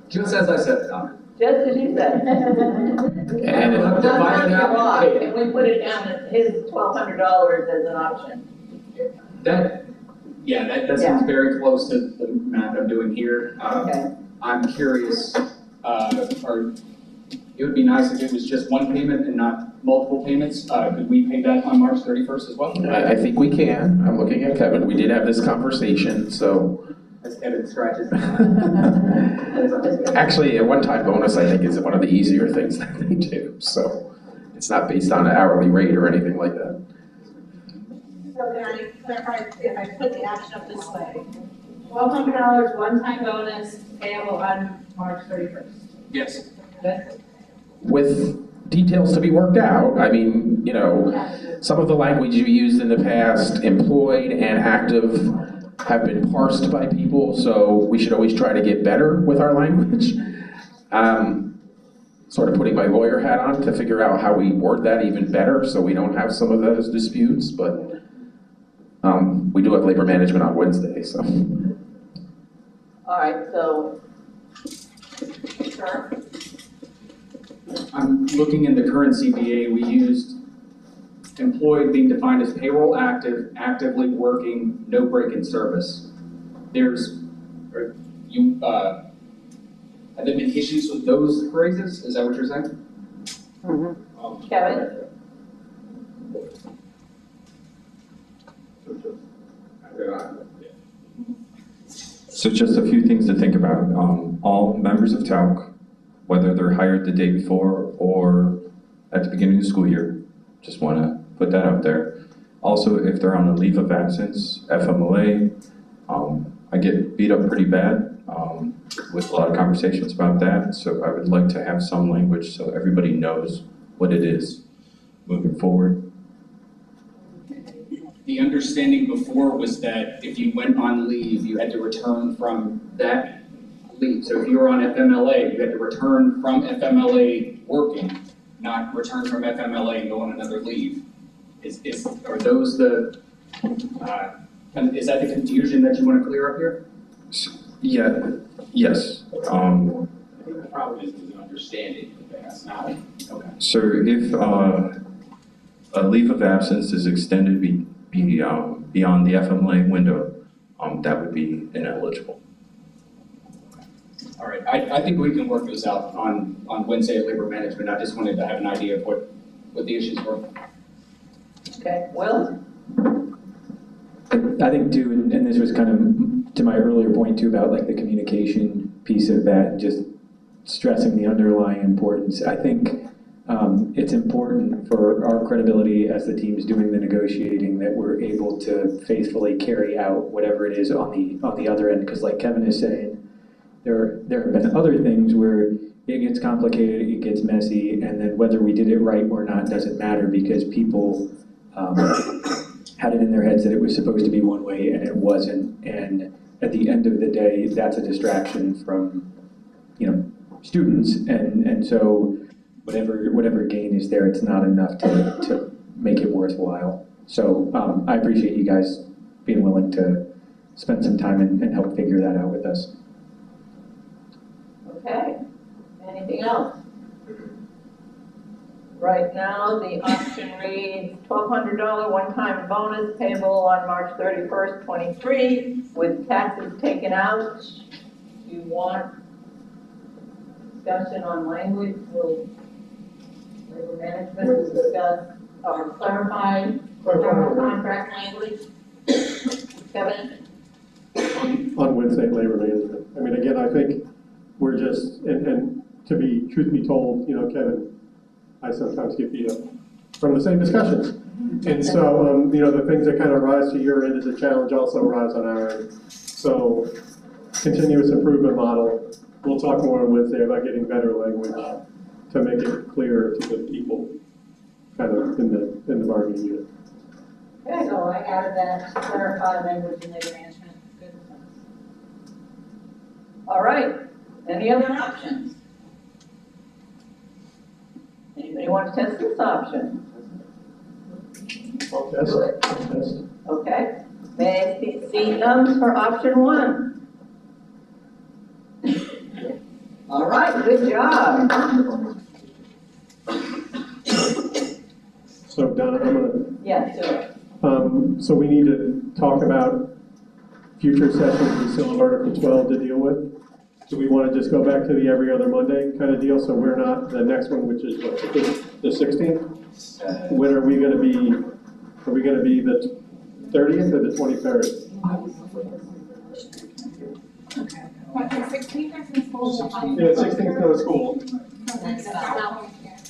Just as I said, Donna. Just as you said. And divide it out, pay it. Can we put it down as his $1,200 as an option? That seems very close to the math I'm doing here. Okay. I'm curious, or it would be nice if it was just one payment and not multiple payments. Could we pay that on March 31st as well? I think we can. I'm looking at Kevin. We did have this conversation, so. As Kevin scratches. Actually, a one-time bonus, I think, is one of the easier things that they do. So it's not based on an hourly rate or anything like that. So can I clarify if I put the action up this way? $1,200 one-time bonus payable on March 31st. Yes. Good. With details to be worked out. I mean, you know, some of the language you used in the past, employed and active, have been parsed by people, so we should always try to get better with our language. Sort of putting my lawyer hat on to figure out how we word that even better so we don't have some of those disputes, but we do have labor management on Wednesday, so. All right, so, sure. I'm looking in the current CBA, we used employed being defined as payroll active, actively working, no break in service. Have there been issues with those phrases? Is that what you're saying? Mm-hmm. Kevin? So just a few things to think about. All members of TALC, whether they're hired the day before or at the beginning of the school year, just want to put that out there. Also, if they're on a leave of absence, FMLA, I get beat up pretty bad with a lot of conversations about that. So I would like to have some language so everybody knows what it is moving forward. The understanding before was that if you went on leave, you had to return from that leave. So if you were on FMLA, you had to return from FMLA working, not return from FMLA and go on another leave. Are those the, is that the confusion that you want to clear up here? Yeah, yes. The problem is an understanding, that's not, okay. So if a leave of absence is extended beyond the FMLA window, that would be ineligible. All right, I think we can work those out on Wednesday at Labor Management. I just wanted to have an idea of what the issues were. Okay, Will? I think too, and this was kind of to my earlier point too about like the communication piece of that, and just stressing the underlying importance. I think it's important for our credibility as the team's doing the negotiating that we're able to faithfully carry out whatever it is on the other end. Because like Kevin is saying, there have been other things where it gets complicated, it gets messy, and then whether we did it right or not doesn't matter because people had it in their heads that it was supposed to be one way and it wasn't. And at the end of the day, that's a distraction from, students. And so whatever gain is there, it's not enough to make it worthwhile. So I appreciate you guys being willing to spend some time and help figure that out with us. Okay, anything else? Right now, the option reads $1,200 one-time bonus payable on March 31st, 23, with taxes taken out. Do you want discussion on language? Will Labor Management discuss or clarify our contract language? Kevin? On Wednesday, Labor Management. I mean, again, I think we're just, and truth be told, you know, Kevin, I sometimes get beat up from the same discussions. And so, you know, the things that kind of rise to your end as a challenge also rise on our end. So, continuous improvement model, we'll talk more on Wednesday about getting better language to make it clearer to the people kind of in the bargaining unit. Okay, so I added that, clarify language and labor management. Good. All right, any other options? Anybody want to test this option? I'll test. Okay, may I see thumbs for option 1? All right, good job. So Donna, I'm gonna, Yes, do it. so we need to talk about future sessions we still have Article 12 to deal with. Do we want to just go back to the every other Monday kind of deal, so we're not, the next one, which is what, the 16th? When are we gonna be, are we gonna be the 30th or the 23rd? But the 16th is in school. Yeah, 16th go to school.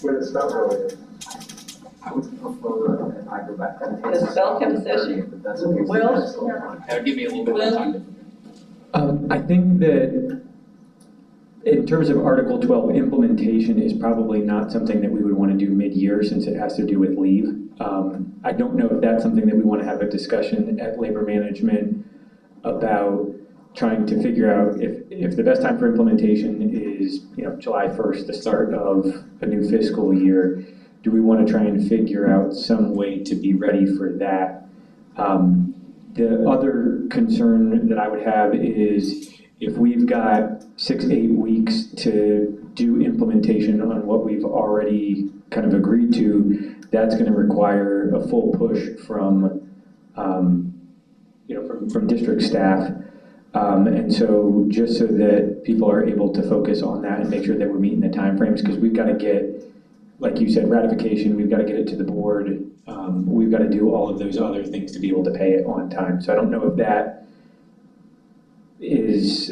When it's not related. I would prefer that I go back. The spell check session. Will? That'll give me a little bit more time. I think that in terms of Article 12, implementation is probably not something that we would want to do mid-year since it has to do with leave. I don't know if that's something that we want to have a discussion at labor management about trying to figure out if the best time for implementation is, you know, July 1st, the start of a new fiscal year. Do we want to try and figure out some way to be ready for that? The other concern that I would have is if we've got 6 to 8 weeks to do implementation on what we've already kind of agreed to, that's going to require a full push from, you know, from district staff. And so just so that people are able to focus on that and make sure that we're meeting the timeframes, because we've got to get, like you said, ratification, we've got to get it to the board. We've got to do all of those other things to be able to pay it on time. So I don't know if that is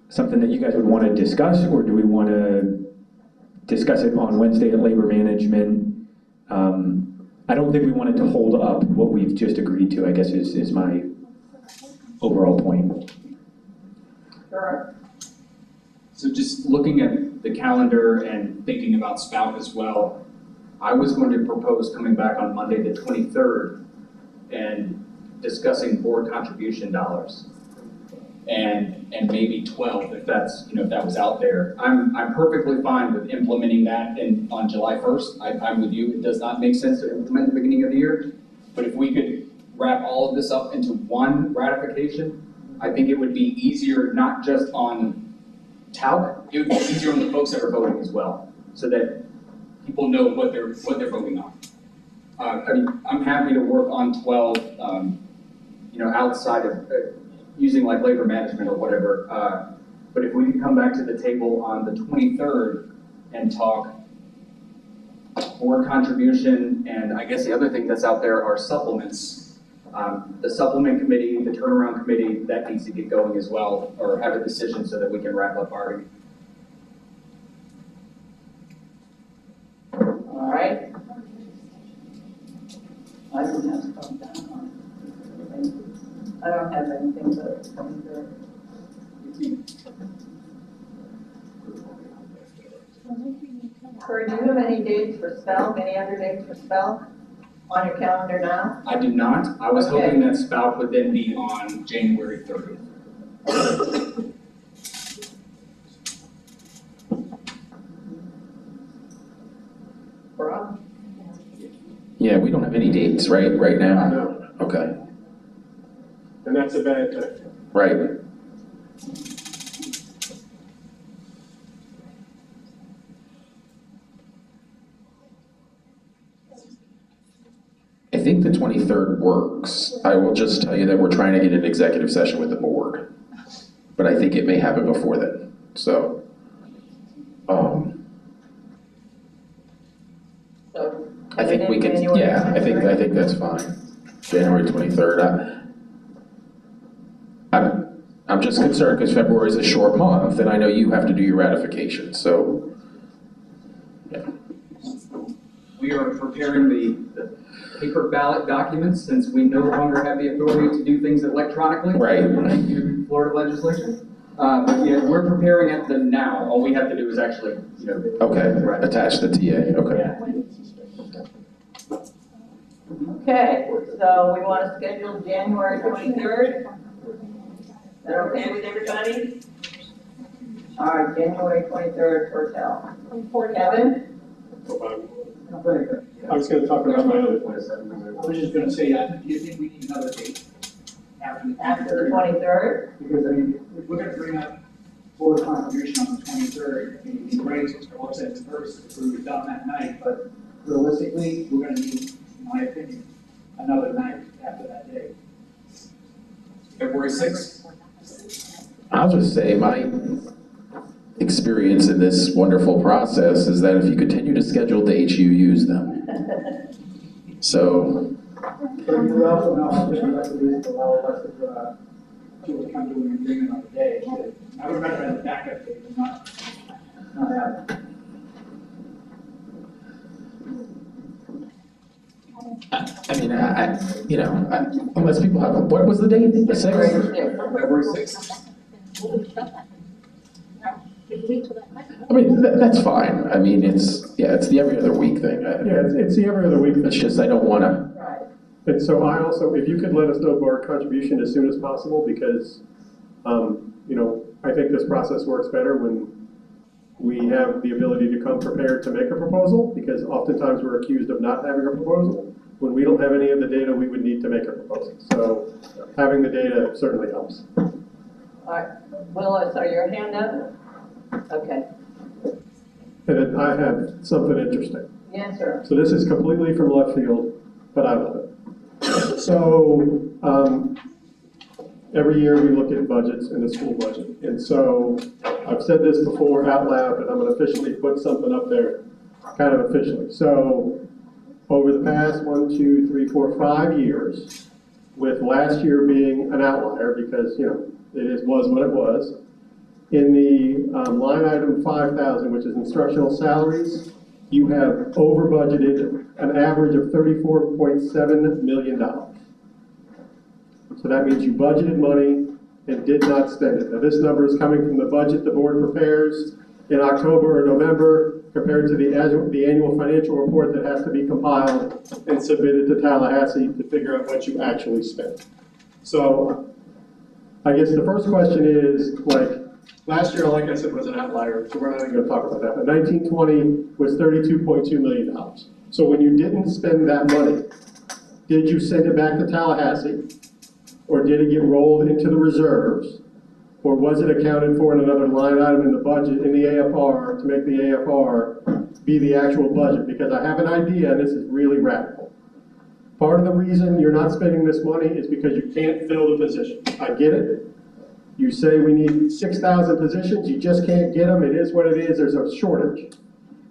something that you guys would want to discuss, or do we want to discuss it on Wednesday at labor management? I don't think we wanted to hold up what we've just agreed to, I guess is my overall point. Sure. So just looking at the calendar and thinking about Spout as well, I was going to propose coming back on Monday the 23rd and discussing board contribution dollars. And maybe 12 if that's, you know, if that was out there. I'm perfectly fine with implementing that on July 1st. I'm with you. It does not make sense to implement at the beginning of the year. But if we could wrap all of this up into one ratification, I think it would be easier, not just on TALC, it would be easier on the folks that are voting as well, so that people know what they're voting on. I mean, I'm happy to work on 12, you know, outside of using like labor management or whatever. But if we could come back to the table on the 23rd and talk board contribution, and I guess the other thing that's out there are supplements. The supplement committee, the turnaround committee, that needs to get going as well, or have a decision so that we can wrap up bargaining. All right. I don't have something down. I don't have anything but coming through. Kurt, do you have any dates for spell, any other dates for spell on your calendar now? I do not. I was Okay. hoping that Spout would then be on January 30th. Rob? Yeah, we don't have any dates, right now? No. Okay, And that's a bad thing. right. I think the 23rd works. I will just tell you that we're trying to get an executive session with the board, but I think it may happen before then, so. So, I think we can, January yeah, I think 23rd? that's fine. January 23rd. I'm I'm just concerned because February is a short month, and I know you have to do your ratification, so. We are preparing the paper ballot documents since we no longer have the authority to do things electronically. Right. Thank you, Florida legislature. Yeah, we're preparing it now. All we have to do is actually, Okay, attach the TA, okay. Okay, so we want to schedule January 23rd. Is that okay with everybody? All right, January 23rd for TALC. Kevin? I was gonna talk about my other place. I was just gonna say, do you think we need another date? After the 23rd? Because I mean, if we're gonna bring up board contribution on the 23rd, I mean, it'd be great to look at it first, if we were done that night, but realistically, we're gonna need, in my opinion, another night after that day. February 6th. I'll just say my experience in this wonderful process is that if you continue to schedule dates, you use them. So. But we also know, we have to do is allow us to come to an agreement on the day. I would rather have a backup date than not have it. I mean, unless people have, what was the date? The 6th? February 6th. I mean, that's fine. I mean, it's the every other week thing. It's the every other week. It's just, I don't wanna. And so I also, if you could let us know board contribution as soon as possible, because, I think this process works better when we have the ability to come prepared to make a proposal, because oftentimes we're accused of not having a proposal. When we don't have any of the data, we would need to make a proposal. So having the data certainly helps. All right, Willis, are your hand up? Okay. And then I have something interesting. Yes, sir. So this is completely from left field, but I love it. So every year we look at budgets in the school budget. And so I've said this before out loud, but I'm going to officially put something up there, kind of officially. So over the past 5 years, with last year being an outlier because, was what it was, in the line item 5,000, which is instructional salaries, you have over budgeted an average of $34.7 million. So that means you budgeted money and did not spend it. Now this number is coming from the budget the board prepares in October or November compared to the annual financial report that has to be compiled and submitted to Tallahassee to figure out what you actually spent. So I guess the first question is, last year, like I said, was an outlier, so we're not even going to talk about that. But 1920 was $32.2 million. So when you didn't spend that money, did you send it back to Tallahassee? Or did it get rolled into the reserves? Or was it accounted for in another line item in the budget, in the AFR, to make the AFR be the actual budget? Because I have an idea, and this is really radical. Part of the reason you're not spending this money is because you can't fill the position. I get it. You say we need 6,000 positions, you just can't get them, it is what it is, there's a shortage.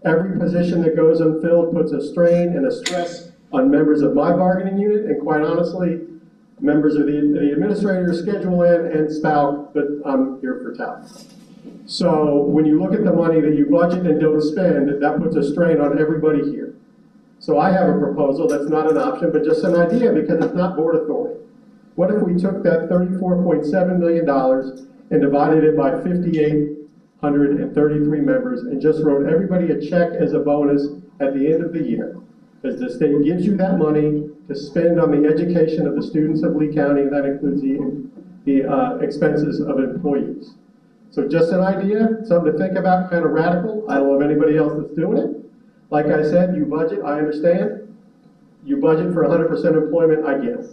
Every position that goes unfilled puts a strain and a stress on members of my bargaining unit, and quite honestly, members of the administrator, schedule in, and spout, but I'm here for TALC. So when you look at the money that you budget and don't spend, that puts a strain on everybody here. So I have a proposal that's not an option, but just an idea because it's not board authority. What if we took that $34.7 million and divided it by 5,833 members and just wrote everybody a check as a bonus at the end of the year? Because the state gives you that money to spend on the education of the students of Lee County, and that includes the expenses of employees. So just an idea, something to think about, kind of radical. I don't know if anybody else that's doing it. Like I said, you budget, I understand. You budget for 100% employment, I get it.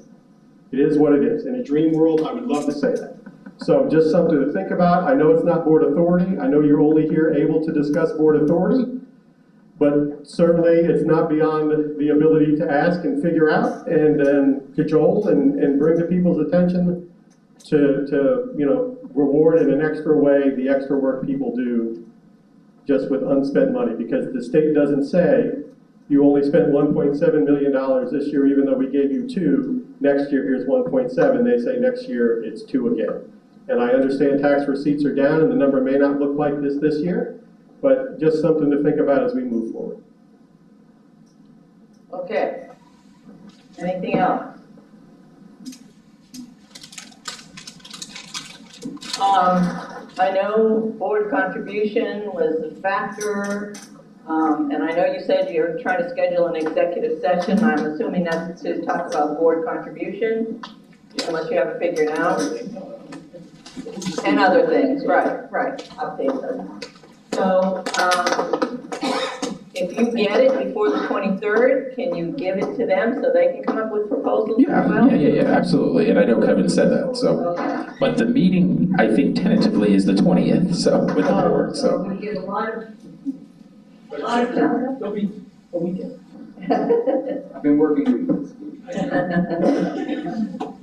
It is what it is. In a dream world, I would love to say that. So just something to think about. I know it's not board authority. I know you're only here able to discuss board authority, but certainly it's not beyond the ability to ask and figure out and then cajole and bring to people's attention to reward in an extra way the extra work people do just with unspent money, because the state doesn't say you only spent $1.7 million this year, even though we gave you $2 million. Next year, here's 1.7. They say next year it's 2 again. And I understand tax receipts are down and the number may not look like this year, but just something to think about as we move forward. Okay. Anything else? I know board contribution was a factor, and I know you said you're trying to schedule an executive session. I'm assuming that's to talk about board contribution, unless you have it figured out. And other things, right, update them. So, if you get it before the 23rd, can you give it to them so they can come up with proposals as well? Yeah, absolutely, and I know Kevin said that, so. But the meeting, I think tentatively is the 20th, so, with the board, so. We get a lot of time. There'll be a weekend. I've been working weekends.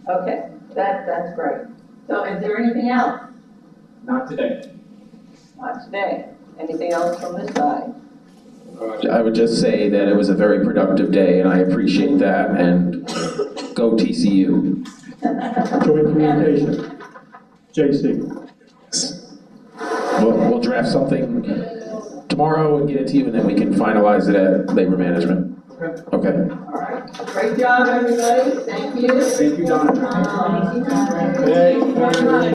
Okay, that's great. So is there anything else? Not today. Not today. Anything else from this side? I would just say that it was a very productive day, and I appreciate that, and go TCU. Joint communication, JC. We'll draft something tomorrow and get it to you, and then we can finalize it at labor management. Okay. All right. Great job, everybody. Thank you. Thank you, Donna. Thank you very much.